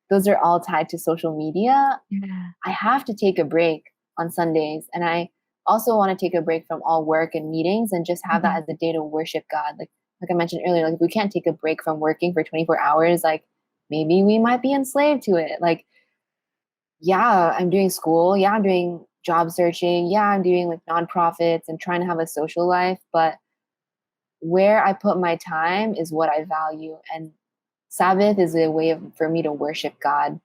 Those are all tied to social media. Yeah. I have to take a break on Sundays, and I also want to take a break from all work and meetings and just have that as a day to worship God. Like I mentioned earlier, like if we can't take a break from working for 24 hours, like maybe we might be enslaved to it. Like, yeah, I'm doing school. Yeah, I'm doing job searching. Yeah, I'm doing like nonprofits and trying to have a social life. But where I put my time is what I value. And Sabbath is a way for me to worship God.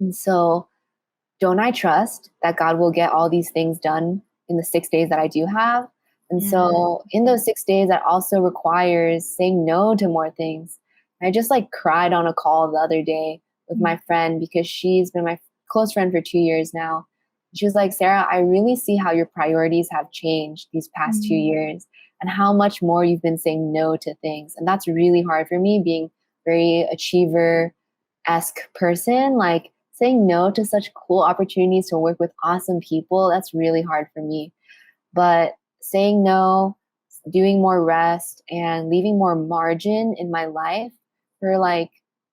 And so, don't I trust that God will get all these things done in the 6 days that I do have? And so in those 6 days, that also requires saying no to more things. I just like cried on a call the other day with my friend because she's been my close friend for 2 years now. She was like, Sarah, I really see how your priorities have changed these past 2 years and how much more you've been saying no to things. And that's really hard for me, being very achiever-esque person. Like, saying no to such cool opportunities to work with awesome people, that's really hard for me. But saying no, doing more rest, and leaving more margin in my life for like,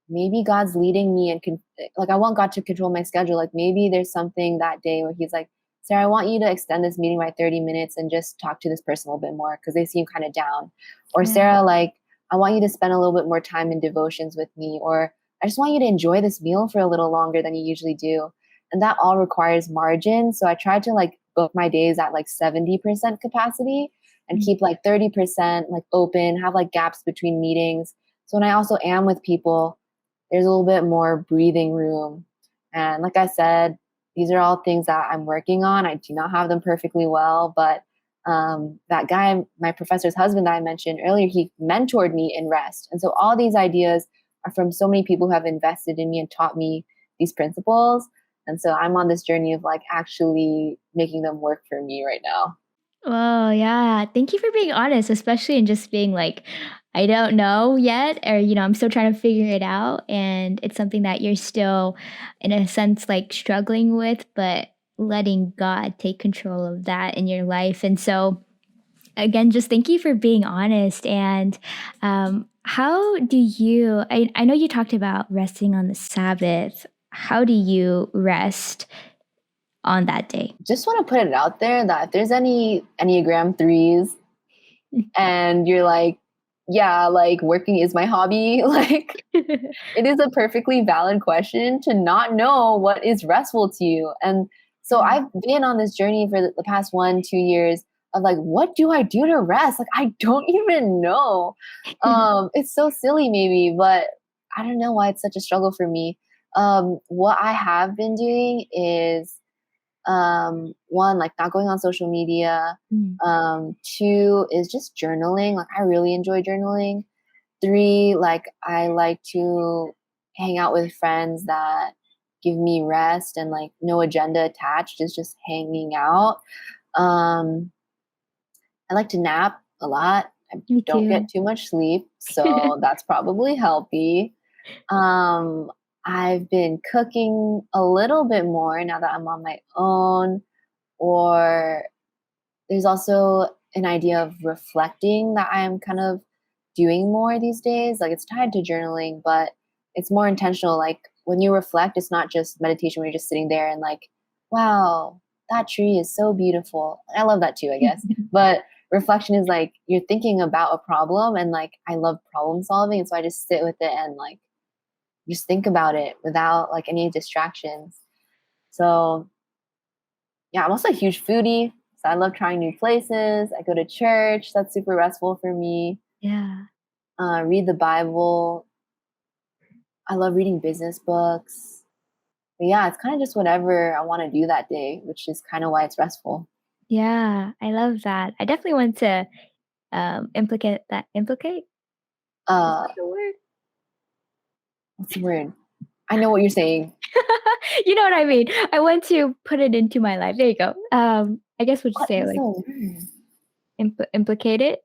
maybe God's leading me and like, I want God to control my schedule. Like, maybe there's something that day where he's like, Sarah, I want you to extend this meeting by 30 minutes and just talk to this person a little bit more because they seem kind of down. Or Sarah, like, I want you to spend a little bit more time in devotions with me. Or I just want you to enjoy this meal for a little longer than you usually do. And that all requires margin. So I try to like book my days at like 70% capacity and keep like 30% like open, have like gaps between meetings. So when I also am with people, there's a little bit more breathing room. And like I said, these are all things that I'm working on. I do not have them perfectly well, but that guy, my professor's husband that I mentioned earlier, he mentored me in rest. And so all these ideas are from so many people who have invested in me and taught me these principles. And so I'm on this journey of like actually making them work for me right now. Oh, yeah. Thank you for being honest, especially in just being like, I don't know yet, or, I'm still trying to figure it out. And it's something that you're still, in a sense, like struggling with, but letting God take control of that in your life. And so, again, just thank you for being honest. And how do you, I know you talked about resting on the Sabbath. How do you rest on that day? Just want to put it out there that if there's any Enneagram threes and you're like, yeah, like working is my hobby, like it is a perfectly valid question to not know what is restful to you. And so I've been on this journey for the past 1-2 years of like, what do I do to rest? Like, I don't even know. It's so silly maybe, but I don't know why it's such a struggle for me. What I have been doing is one, like not going on social media. Two is just journaling. Like, I really enjoy journaling. Three, like, I like to hang out with friends that give me rest and like no agenda attached, is just hanging out. I like to nap a lot. I Me don't too. get too much sleep, so that's probably healthy. Um, I've been cooking a little bit more now that I'm on my own. Or there's also an idea of reflecting that I'm kind of doing more these days. Like, it's tied to journaling, but it's more intentional. Like, when you reflect, it's not just meditation where you're just sitting there and like, wow, that tree is so beautiful. I love that too, I guess. But reflection is like you're thinking about a problem, and like I love problem solving, and so I just sit with it and like just think about it without like any distractions. So yeah, I'm also a huge foodie. So I love trying new places. I go to church. That's super restful for me. Yeah. Read the Bible. I love reading business books. But yeah, it's kind of just whatever I want to do that day, which is kind of why it's restful. Yeah, I love that. I definitely want to implicate that. Implicate? Is Uh, that the word? what's the word? I know what you're saying. You know what I mean. I want to put it into my life. There you go. I guess we'll just What say it is the like word? implicate it.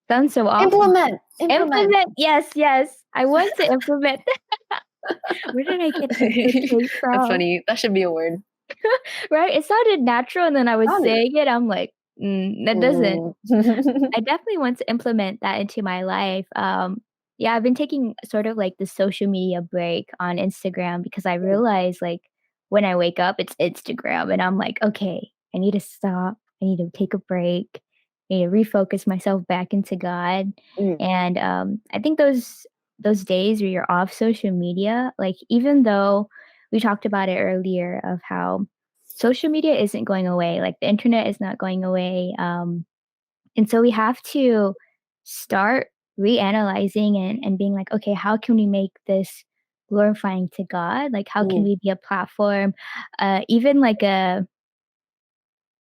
Sounds so awful. Implement. Implement. Implement. Yes, yes. I want to implement. Where did I get implicate That's from? funny. That should be a word. Right? It sounded natural, and then I was Found it. saying it. I'm like, that doesn't. Mm. I definitely want to implement that into my life. Yeah, I've been taking sort of like the social media break on Instagram because I realize like when I wake up, it's Instagram, and I'm like, okay, I need to stop. I need to take a break. I need to refocus myself back into God. Mm. And I think those days where you're off social media, like even though we talked about it earlier of how social media isn't going away, like the internet is not going away. And so we have to start reanalyzing and being like, okay, how can we make this glorifying to God? Like, how can Mm. we be a platform, even like a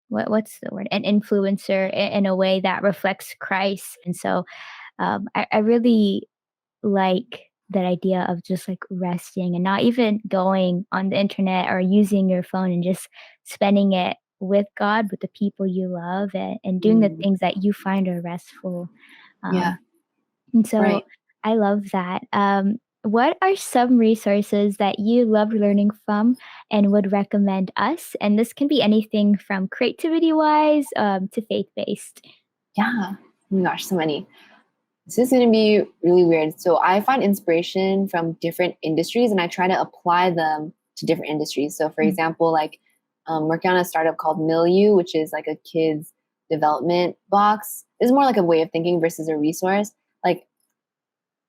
what's the word, an influencer in a way that reflects Christ? And so I really like that idea of just like resting and not even going on the internet or using your phone and just spending it with God, with the people you love, and doing the Mm. things that you find are restful. Yeah. And so Right. I love that. What are some resources that you love learning from and would recommend us? And this can be anything from creativity wise to faith based. Yeah. Oh my gosh, so many. This is going to be really weird. So I find inspiration from different industries and I try to apply them to different industries. So for example, like working on a startup called Millu, which is like a kids development box. Is more like a way of thinking versus a resource. Like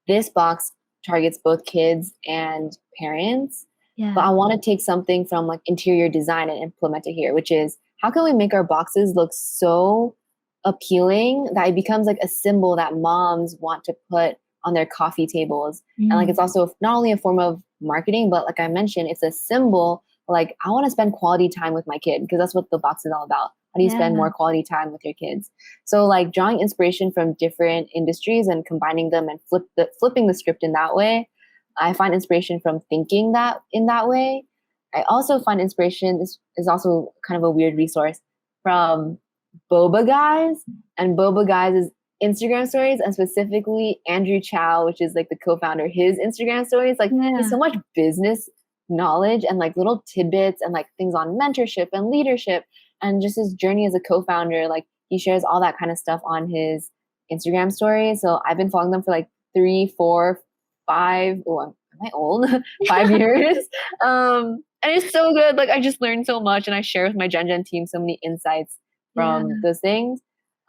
this box targets both kids and parents, but Yeah. I want to take something from like interior design and implement it here, which is how can we make our boxes look so appealing that it becomes like a symbol that moms want to put on their coffee tables. And like Mm, it's also not only a form of marketing, but like I mentioned, it's a symbol like I want to spend quality time with my kid because that's what the box is all about. How do you spend yeah. more quality time with your kids? So like drawing inspiration from different industries and combining them and flipping the script in that way. I find inspiration from thinking that in that way. I also find inspiration, this is also kind of a weird resource, from Boba Guys and Boba Guys' Instagram stories, and specifically Andrew Chow, which is like the co-founder, his Instagram stories. Like he's Yeah. so much business knowledge and like little tidbits and like things on mentorship and leadership and just his journey as a co-founder. Like he shares all that kind of stuff on his Instagram story. So I've been following them for like 3, 4, 5. Oh, am I old? 5 years. And it's so good. Like I just learned so much, and I share with my Gen team so many insights Yeah. from those things.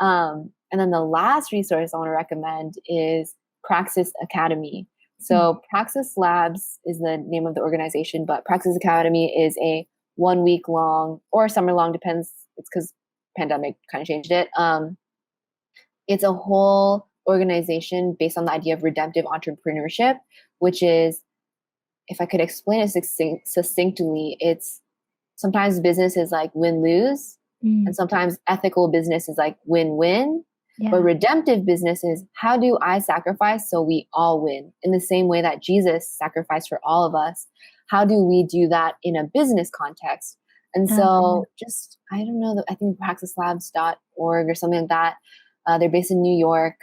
And then the last resource I want to recommend is Praxis Academy. Mm. So Praxis Labs is the name of the organization, but Praxis Academy is a 1 week long or summer long, depends. It's because pandemic kind of changed it. It's a whole organization based on the idea of redemptive entrepreneurship, which is, if I could explain it succinctly, it's sometimes business is like win lose, Mm, and sometimes ethical business is like win win. But yeah. redemptive business is how do I sacrifice so we all win in the same way that Jesus sacrificed for all of us? How do we do that in a business context? And Oh, yeah. so, just, I don't know, I think praxislabs.org or something like that. They're based in New York,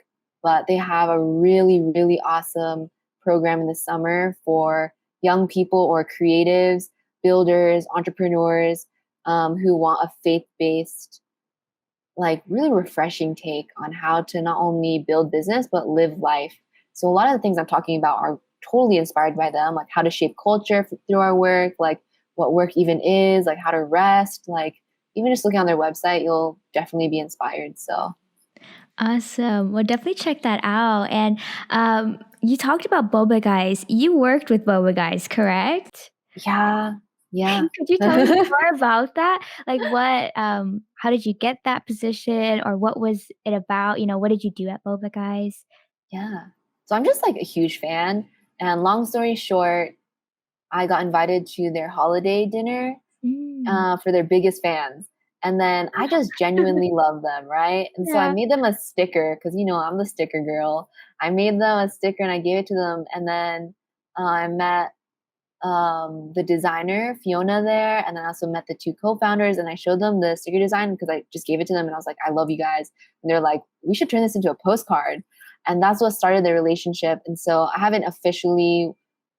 but they have a really, really awesome program in the summer for young people or creatives, builders, entrepreneurs who want a faith-based, like really refreshing take on how to not only build business but live life. So a lot of the things I'm talking about are totally inspired by them, like how to shape culture through our work, like what work even is, like how to rest, like even just looking on their website, you'll definitely be inspired. So Awesome. Well, definitely check that out. And you talked about Boba Guys. You worked with Boba Guys, correct? yeah, yeah. Could you tell me more about that? Like how did you get that position or what was it about? What did you do at Boba Guys? Yeah. So I'm just like a huge fan. And long story short, I got invited to their holiday dinner Mm. for their biggest fans. And then I just genuinely love them, right? And so I Yeah. made them a sticker because, I'm the sticker girl. I made them a sticker and I gave it to them. And then I met the designer, Fiona, there. And then I also met the two co founders and I showed them the sticker design because I just gave it to them and I was like, I love you guys. And they're like, we should turn this into a postcard. And that's what started the relationship. And so I haven't officially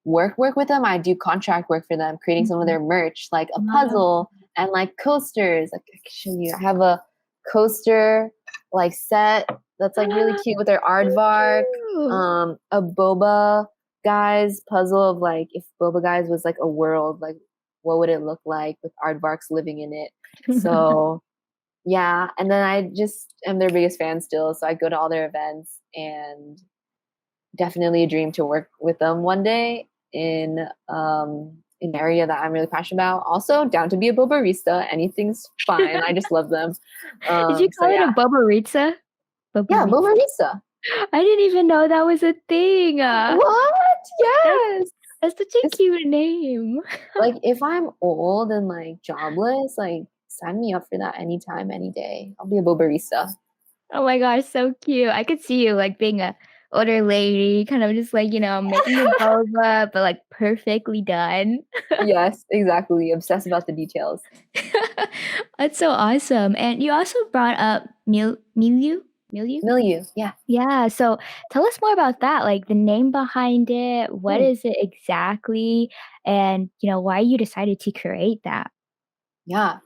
work with them. I do contract work for them, creating some of their merch, like a Wow. puzzle and like coasters. Like I can show you. I have a coaster like set that's like really cute with their aardvark. Cute. A Boba Guys puzzle of like if Boba Guys was like a world, like what would it look like with aardvarks living in it? So yeah, and then I just am their biggest fan still. So I go to all their events and definitely a dream to work with them one day in an area that I'm really passionate about. Also, down to be a bobarista. Anything's fine. I just love them. Did you So call it a yeah, Bobaritsa? yeah, Bobaritsa. bobarista. I didn't even know that was a thing. What? That's Yes. that's such a It's cute name. like if I'm old and like jobless, like sign me up for that anytime, any day. I'll be a bobarista. Oh my gosh, so cute. I could see you like being a older lady, kind of just like, making your boba, but like perfectly done. Yes, exactly. Obsessed about the details. That's so awesome. And you also brought up Millu? Millu? Milieu. Yeah. Yeah. So tell us more about that, like the name behind it. What Mm, is it exactly? And, why you decided to create that? yeah.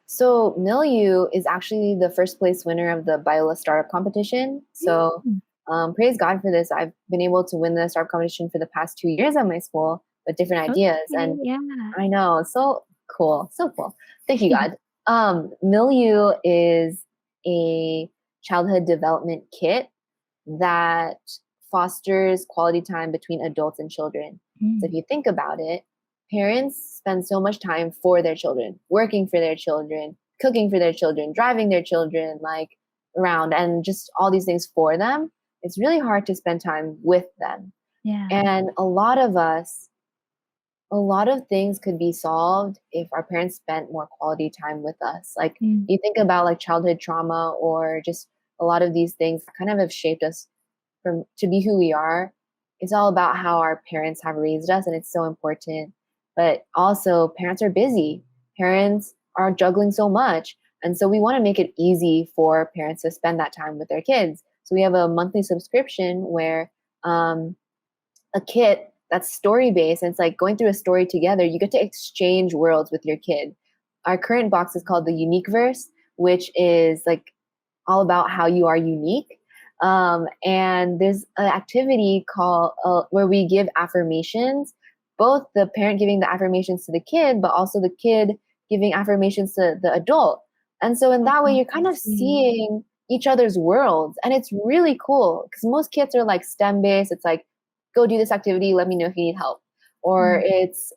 So Milieu is actually the first place winner of the Biola Startup Competition. So Mm. praise God for this. I've been able to win the startup competition for the past 2 years at my school with different ideas. Okay, And yeah. I know, so cool. So cool. Thank you, God. Milieu is a childhood development kit that fosters quality time between adults and children. So if Mm. you think about it, parents spend so much time for their children, working for their children, cooking for their children, driving their children like around and just all these things for them. It's really hard to spend time with them. Yeah. And a lot of things could be solved if our parents spent more quality time with us. Like Mm. you think about like childhood trauma or just a lot of these things that kind of have shaped us from to be who we are. It's all about how our parents have raised us and it's so important. But also parents are busy. Parents are juggling so much. And so we want to make it easy for parents to spend that time with their kids. So we have a monthly subscription where a kit that's story based and it's like going through a story together. You get to exchange worlds with your kid. Our current box is called the Unique Verse, which is like all about how you are unique. And there's an activity called where we give affirmations, both the parent giving the affirmations to the kid, but also the kid giving affirmations to the adult. And so in that way, Oh, you're I kind of see. seeing each other's worlds. And it's really cool because most kits are like STEM based. It's like, go do this activity, let me know if you need help. Or Mm. it's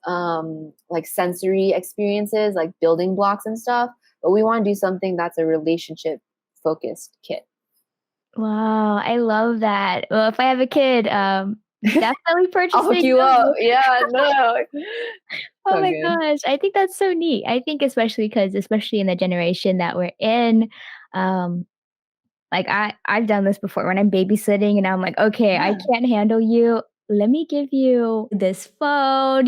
like sensory experiences, like building blocks and stuff. But we want to do something that's a relationship focused kit. Wow, I love that. Well, if I have a kid, definitely I'll hook purchasing you up. them. Yeah, no. Oh So my good. gosh, I think that's so neat. I think especially in the generation that we're in, um, like I've done this before when I'm babysitting and I'm like, "Okay, I Yeah. can't handle you. Let me give you this phone,"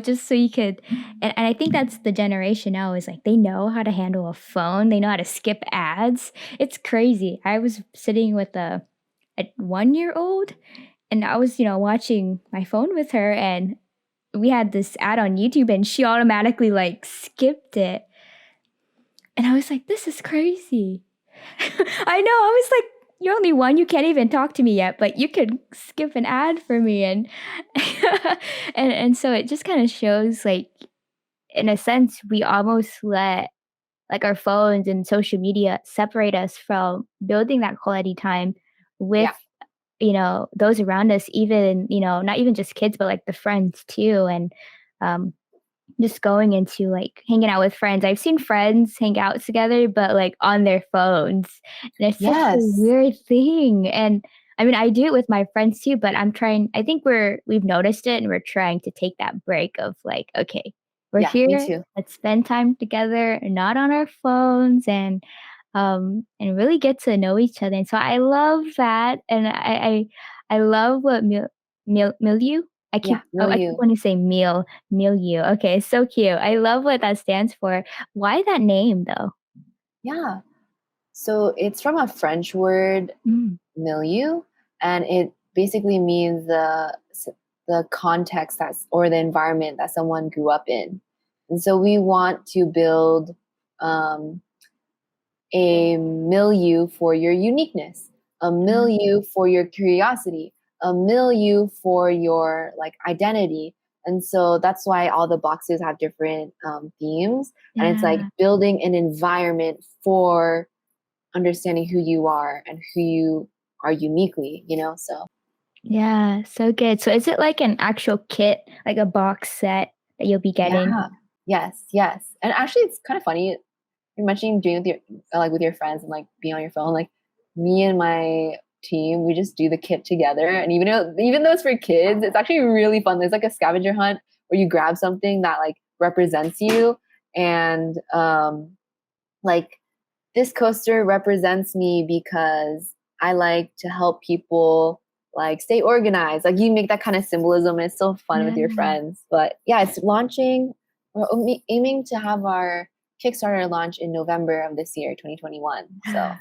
just so you could and I think that's the generation now is like they know how to handle a phone. They know how to skip ads. It's crazy. I was sitting with a 1-year-old and I was, watching my phone with her and we had this ad on YouTube and she automatically like skipped it. And I was like, this is crazy. I know. I was like, you're only one. You can't even talk to me yet, but you could skip an ad for me, and and so it just kind of shows like in a sense, we almost let like our phones and social media separate us from building that quality time with, Yeah. those around us, even, not even just kids, but like the friends too. And um, just going into, like, hanging out with friends. I've seen friends hang out together, but, like, on their phones, and it's such a Yes. weird thing, and, I mean, I do it with my friends too, but I think we've noticed it, and we're trying to take that break of, like, "Okay, we're Yeah, me here, too. let's spend time together, not on our phones," and really get to know each other, and so I love that, and I love what Milieu? Yeah, I keep milieu. wanting to say milieu. Okay, so cute. I love what that stands for. Why that name though? Yeah. So it's from a French word, Mm. milieu, and it basically means the context that's or the environment that someone grew up in. And so we want to build um, a milieu for your uniqueness, a Mm. milieu for your curiosity, a milieu for your like identity. And so that's why all the boxes have different themes. And it's like Yeah. building an environment for understanding who you are and who you are uniquely, So, Yeah, so good. So is it like an actual kit, like a box set that you'll be getting? yeah, yes, yes. And actually, it's kind of funny. You're mentioning doing with your with your friends and like being on your phone. Like me and my team, we just do the kit together. And even though it's for kids, it's actually really fun. There's like a scavenger hunt where you grab something that like represents you, and like this coaster represents me because I like to help people like stay organized. Like you make that kind of symbolism and it's so fun with your Yeah. friends. But yeah, it's launching. We're aiming to have our Kickstarter launch in November of this year, 2021. So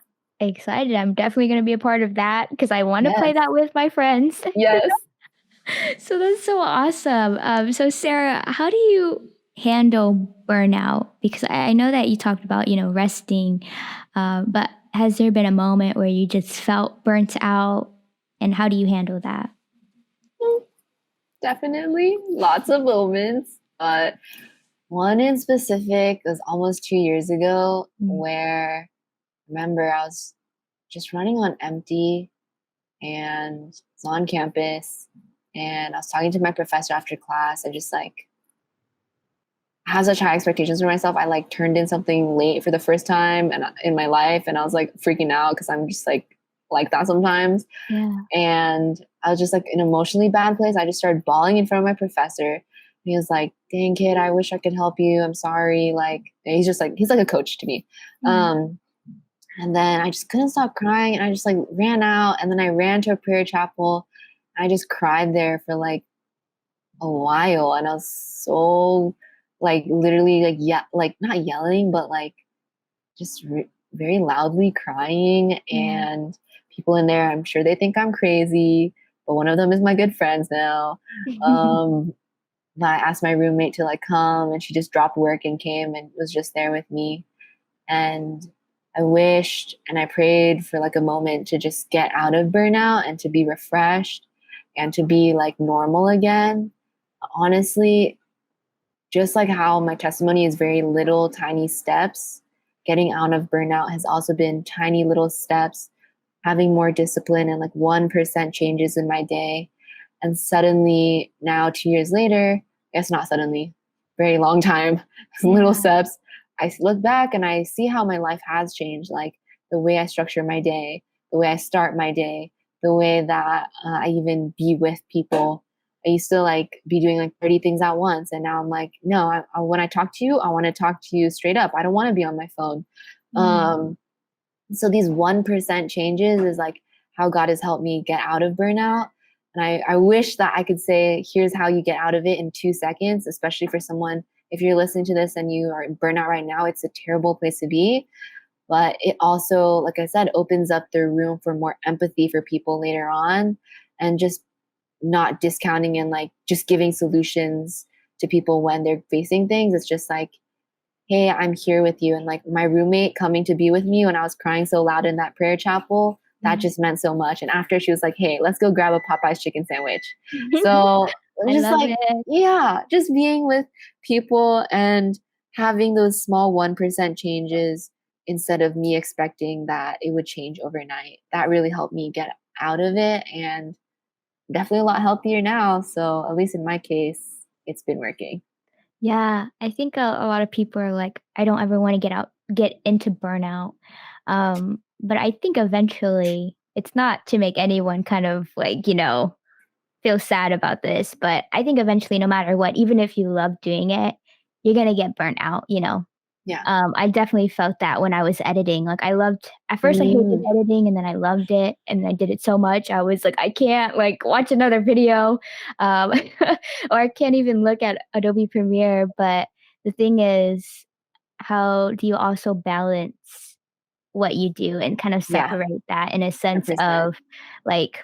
Excited. I'm definitely gonna be a part of that because I wanna play yes, that with my friends. yes. So that's so awesome. So Sarah, how do you handle burnout? Because I know that you talked about, resting, but has there been a moment where you just felt burnt out, and how do you handle that? Mm, definitely lots of moments. One in specific was almost 2 years ago Mm. where remember I was just running on empty and it's on campus. And I was talking to my professor after class. I just like had such high expectations for myself. I like turned in something late for the first time and in my life, and I was like freaking out because I'm just like that sometimes. Yeah. And I was just like in an emotionally bad place. I just started bawling in front of my professor. He was like, "Dang kid, I wish I could help you. I'm sorry." Like he's like a coach to me. Mm. And then I just couldn't stop crying and I just like ran out and then I ran to a prayer chapel. I just cried there for like a while and I was so like literally like yeah like not yelling but like just very loudly crying Yeah. and people in there I'm sure they think I'm crazy but one of them is my good friends now. um I asked my roommate to like come and she just dropped work and came and was just there with me. And I wished and I prayed for like a moment to just get out of burnout and to be refreshed and to be like normal again. Honestly, just like how my testimony is very little tiny steps, getting out of burnout has also been tiny little steps, having more discipline and like 1% changes in my day. And suddenly, now 2 years later, I guess not suddenly, very long time, little Yeah. steps, I look back and I see how my life has changed. Like the way I structure my day, the way I start my day, the way that I even be with people. I used to like be doing like 30 things at once. And now I'm like, no, when I talk to you, I want to talk to you straight up. I don't want to be on my phone. Mm. So these 1% changes is like how God has helped me get out of burnout. And I wish that I could say, here's how you get out of it in 2 seconds, especially for someone, if you're listening to this and you are in burnout right now, it's a terrible place to be. But it also, like I said, opens up the room for more empathy for people later on and just not discounting and like just giving solutions to people when they're facing things. It's just like, hey, I'm here with you. And like my roommate coming to be with me when I was crying so loud in that prayer chapel, that Mm. just meant so much. And after she was like, hey, let's go grab a Popeye's chicken sandwich. So I just love like, it. yeah, just being with people and having those small 1% changes instead of me expecting that it would change overnight. That really helped me get out of it and definitely a lot healthier now. So, at least in my case, it's been working. Yeah, I think a lot of people are like, "I don't ever wanna get into burnout." But I think eventually it's not to make anyone kind of like, feel sad about this, but I think eventually no matter what, even if you love doing it, you're gonna get burnt out. Yeah. I definitely felt that when I was editing, like, I loved at first I hated Mm, editing, and then I loved it, and I did it so much, I was like, "I can't, like, watch another video," um, or I can't even look at Adobe Premiere, but the thing is, how do you also balance what you do and kind of yeah, separate that in a sense 100%. of, like,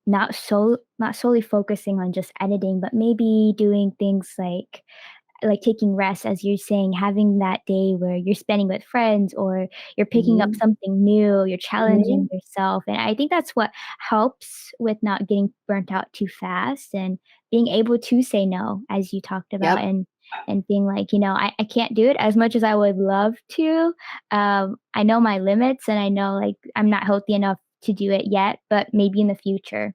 not solely focusing on just editing, but maybe doing things like taking rest, as you're saying, having that day where you're spending with friends or you're picking up Mhm, something new, you're challenging mhm. yourself. And I think that's what helps with not getting burnt out too fast and being able to say no, as you talked about, Yep. and being like, I can't do it as much as I would love to. I know my limits and I know like I'm not healthy enough to do it yet, but maybe in the future.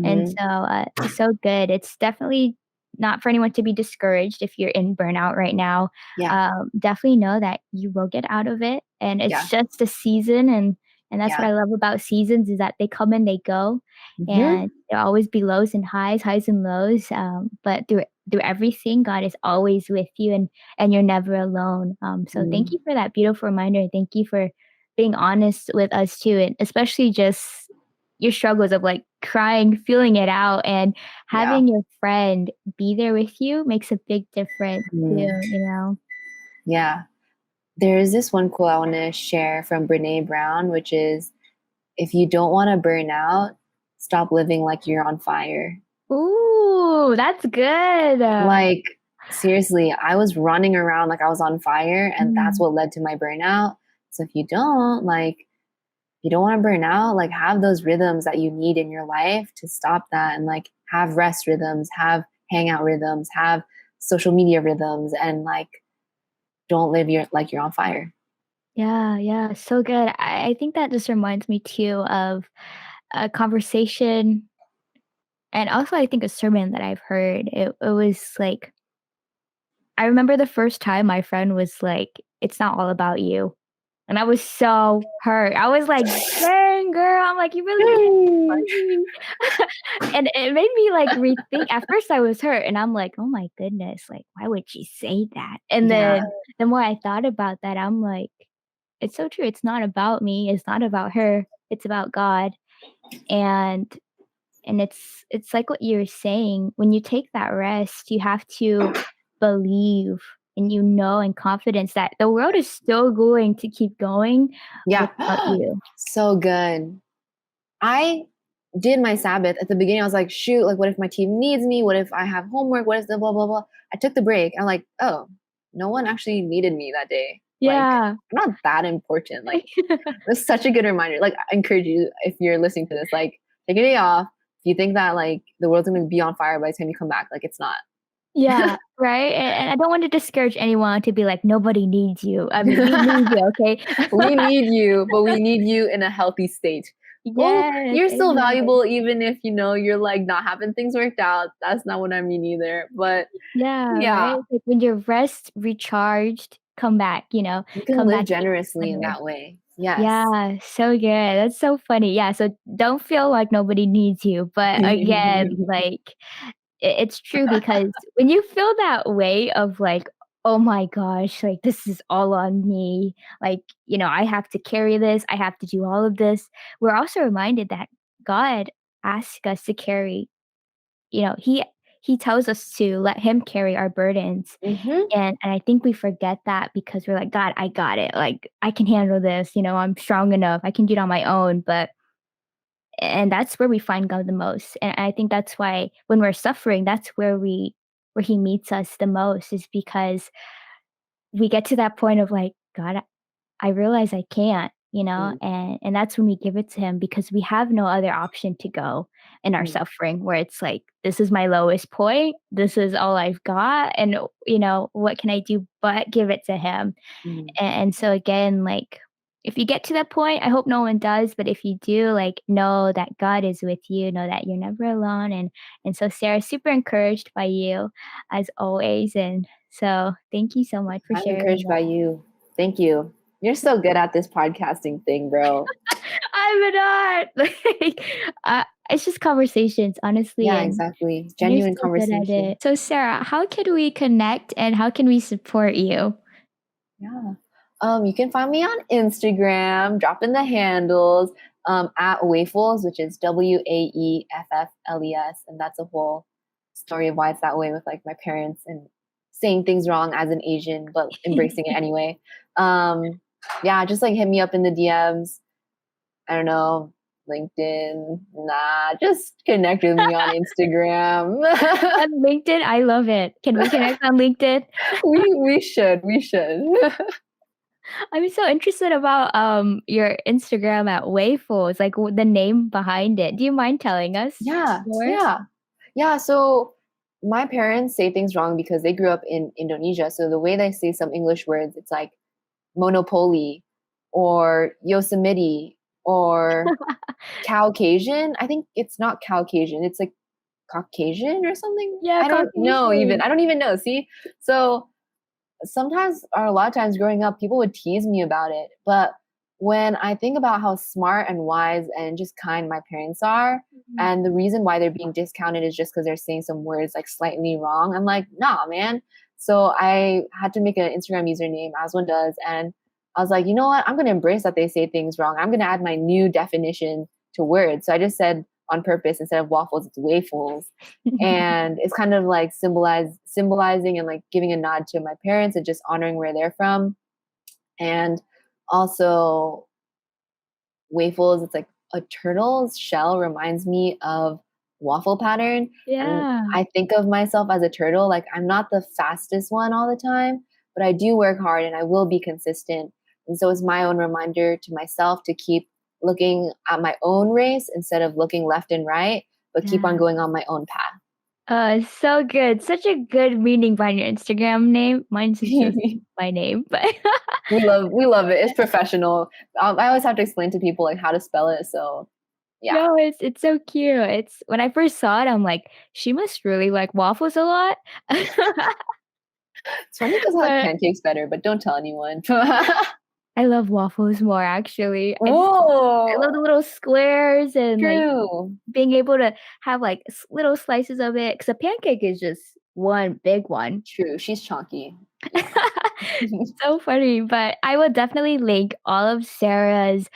And Mhm. so it's so good. It's definitely not for anyone to be discouraged if you're in burnout right now. Yeah, Definitely know that you will get out of it, and yeah, it's just a season, and that's what yeah. I love about seasons is that they come and they go, Mhm. and there'll always be lows and highs and lows. But through everything, God is always with you, and you're never alone. So thank Mm, you for that beautiful reminder. And thank you for being honest with us too, and especially just your struggles of like crying, feeling it out, and yeah. having your friend be there with you makes a big difference Mm, too. yeah. There is this one quote I want to share from Brene Brown, which is if you don't want to burn out, stop living like you're on fire. Ooh, that's good. Like, seriously, I was running around like I was on fire, and that's Mm, what led to my burnout. So, if you don't, like, you don't want to burn out, like, have those rhythms that you need in your life to stop that, and like, have rest rhythms, have hangout rhythms, have social media rhythms, and like, don't live your like you're on fire. yeah, yeah, so good. I think that just reminds me too of a conversation and also I think a sermon that I've heard. It was like I remember the first time my friend was like, "It's not all about you." And I was so hurt. I was like, "Dang, girl." I'm like, "You really can't Mm. judge me." And it made me, like, rethink at first I was hurt, and I'm like, "Oh my goodness, like, why would she say that?" And Yeah. then the more I thought about that, I'm like, "It's so true. It's not about me. It's not about her. It's about God." And it's like what you were saying, when you take that rest, you have to believe and in confidence that the world is still going to keep going Yeah. without you. So good. I did my Sabbath at the beginning. I was like, shoot, like, what if my team needs me? What if I have homework? What if the blah, blah, blah? I took the break. I'm like, oh, no one actually needed me that day. Like, Yeah. I'm not that important. Like, that's such a good reminder. Like, I encourage you, if you're listening to this, like, take a day off. If you think that, like, the world's going to be on fire by the time you come back, like, it's not. Yeah, right? And I don't want to discourage anyone to be like, "Nobody needs you." I mean, we need you, okay? We need you, but we need you in a healthy state. Well, Yes, you're still amen. valuable even if you're like not having things worked out. That's not what I mean either. But Yeah, right? yeah, Like, when you're rest recharged, come back, you can come live back even generously in better. that way. Yes. Yeah, so good. That's so funny. Yeah, so don't feel like nobody needs you, but again, like, it's true because when you feel that way of like, "Oh my gosh, like, this is all on me, like, I have to carry this, I have to do all of this," we're also reminded that God asks us to carry he tells us to let him carry our burdens, Hmm. and I think we forget that because we're like, "God, I got it, like, I can handle this, I'm strong enough, I can do it on my own," and that's where we find God the most, and I think that's why when we're suffering, that's where he meets us the most is because we get to that point of like, "God, I realize I can't." and that's when we give it to him, because we have no other option to go in our suffering, where it's like, this is my lowest point, this is all I've got, and what can I do but give it to him. And so again, like, if you get to that point, I hope no one does, but if you do, like, know that God is with you, know that you're never alone. And so Sarah, super encouraged by you as always. And so thank you so much for I'm sharing encouraged that. by you. Thank you. You're so good at this podcasting thing, bro. I'm not like it's just conversations, honestly, Yeah, and exactly. you're Genuine so good at conversation. it. So Sarah, how can we connect and how can we support you? Yeah. You can find me on Instagram, drop in the handles, at Waffles, which is Waeffles. And that's a whole story of why it's that way with like my parents and saying things wrong as an Asian, but embracing it anyway. Yeah, just like hit me up in the DMs. I don't know, LinkedIn. Nah, just connect with me on Instagram. On LinkedIn, I love it. Can we connect on LinkedIn? we should. I'm so interested about your Instagram at Wayfuls, like the name behind it. Do you mind telling us Yeah, more? yeah. Yeah, so my parents say things wrong because they grew up in Indonesia. So the way they say some English words, it's like monopoly or Yosemite or Caucasian. I think it's not Caucasian. It's like Caucasian or something. Yeah, I don't know even. Caucasian. I don't even know. See? So sometimes, or a lot of times growing up, people would tease me about it. But when I think about how smart and wise and just kind my parents are, Mhm. and the reason why they're being discounted is just because they're saying some words like slightly wrong, I'm like, nah, man. So I had to make an Instagram username, as one does. And I was like, you know what? I'm going to embrace that they say things wrong. I'm going to add my new definition to words. So I just said on purpose, instead of waffles, it's waffles. And it's kind of like symbolizing and like giving a nod to my parents and just honoring where they're from. And also waffles, it's like a turtle's shell reminds me of waffle pattern. And Yeah. I think of myself as a turtle. Like, I'm not the fastest one all the time, but I do work hard and I will be consistent. And so it's my own reminder to myself to keep looking at my own race instead of looking left and right, but keep on Yeah. going on my own path. So good. Such a good meaning behind your Instagram name. Mine's is just we my name, but love it. It's professional. I always have to explain to people like how to spell it. So yeah, no, it's so cute. It's when I first saw it, I'm like, she must really like waffles a lot. it's funny because I like But pancakes better, but don't tell anyone. I love waffles more actually. I love the Oh, little squares and like true. being able to have like little slices of it, because a pancake is just one big one. True. She's chunky. Yeah. So funny, but I will definitely link all of Sarah's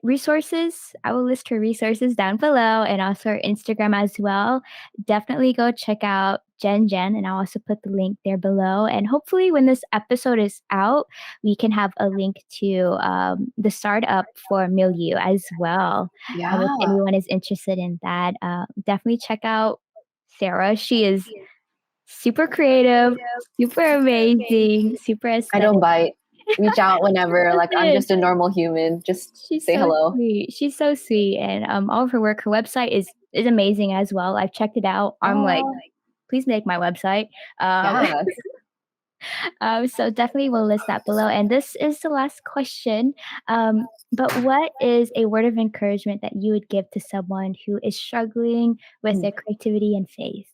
resources. I will list her resources down below and also her Instagram as well. Definitely go check out Gen, and I'll also put the link there below. And hopefully, when this episode is out, we can have a link to the startup for Millu as well. If Yeah. anyone is interested in that, definitely check out Sarah. She is super creative, super amazing, super I don't aesthetic. bite. Reach out whenever. Like, I'm Listen, just a normal human. Just she's say so hello. sweet. She's so sweet, and all of her work. Her website is amazing as well. I've checked it out. I'm like, Oh, please make my website. Um, yes. so definitely we'll list that below. And this is the last question. But what is a word of encouragement that you would give to someone who is struggling with Hmm. their creativity and faith?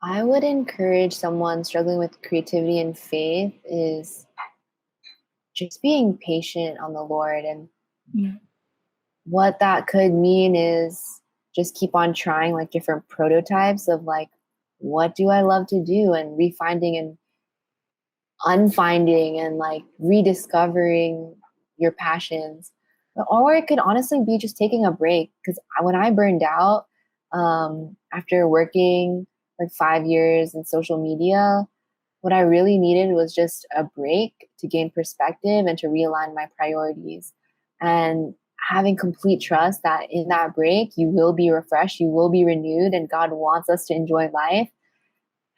I would encourage someone struggling with creativity and faith is just being patient on the Lord. And Mm. what that could mean is just keep on trying like different prototypes of like, what do I love to do, and refinding and unfinding and like rediscovering your passions. Or it could honestly be just taking a break. Because when I burned out, after working like 5 years in social media, what I really needed was just a break to gain perspective and to realign my priorities. And having complete trust that in that break, you will be refreshed, you will be renewed, and God wants us to enjoy life.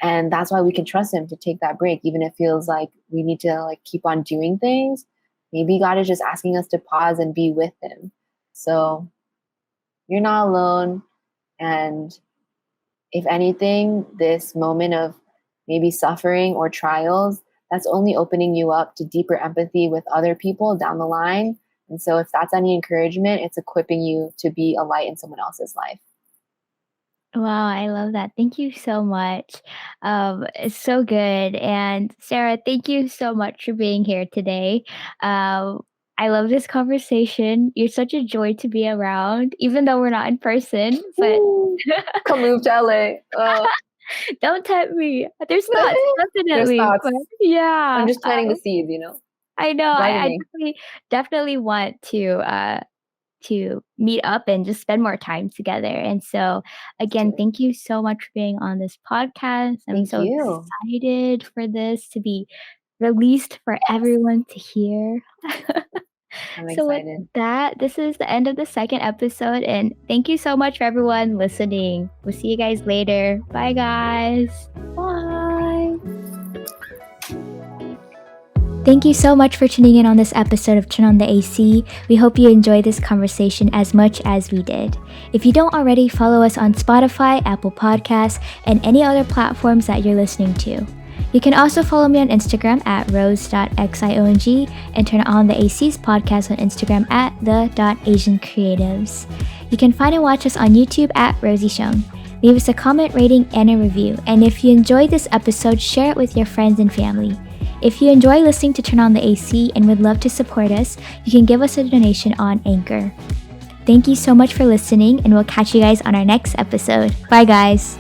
And that's why we can trust him to take that break, even if it feels like we need to like keep on doing things. Maybe God is just asking us to pause and be with him. So you're not alone. And if anything, this moment of maybe suffering or trials, that's only opening you up to deeper empathy with other people down the line. And so if that's any encouragement, it's equipping you to be a light in someone else's life. Wow, I love that. Thank you so much. It's so good. And Sarah, thank you so much for being here today. I love this conversation. You're such a joy to be around, even though we're not in person. But Ooh, come move to LA. don't tempt me. There's thoughts, There's definitely. thoughts. But yeah, I'm just planting the seeds, I know. I gardening. definitely want to meet up and just spend more time together. And so, again, thank you so much for being on this podcast. I'm Thank so you. excited for this to be released for everyone to hear. I'm So, with excited. that, this is the end of the second episode. And thank you so much for everyone listening. We'll see you guys later. Bye, guys. Bye. Thank you so much for tuning in on this episode of Turn on the AC. We hope you enjoyed this conversation as much as we did. If you don't already, follow us on Spotify, Apple Podcasts, and any other platforms that you're listening to. You can also follow me on Instagram at rose.xiong and Turn on the AC's podcast on Instagram at the.asiancreatives. You can find and watch us on YouTube at rose.xiong. Leave us a comment, rating, and a review. And if you enjoyed this episode, share it with your friends and family. If you enjoy listening to Turn on the AC and would love to support us, you can give us a donation on Anchor. Thank you so much for listening, and we'll catch you guys on our next episode. Bye, guys.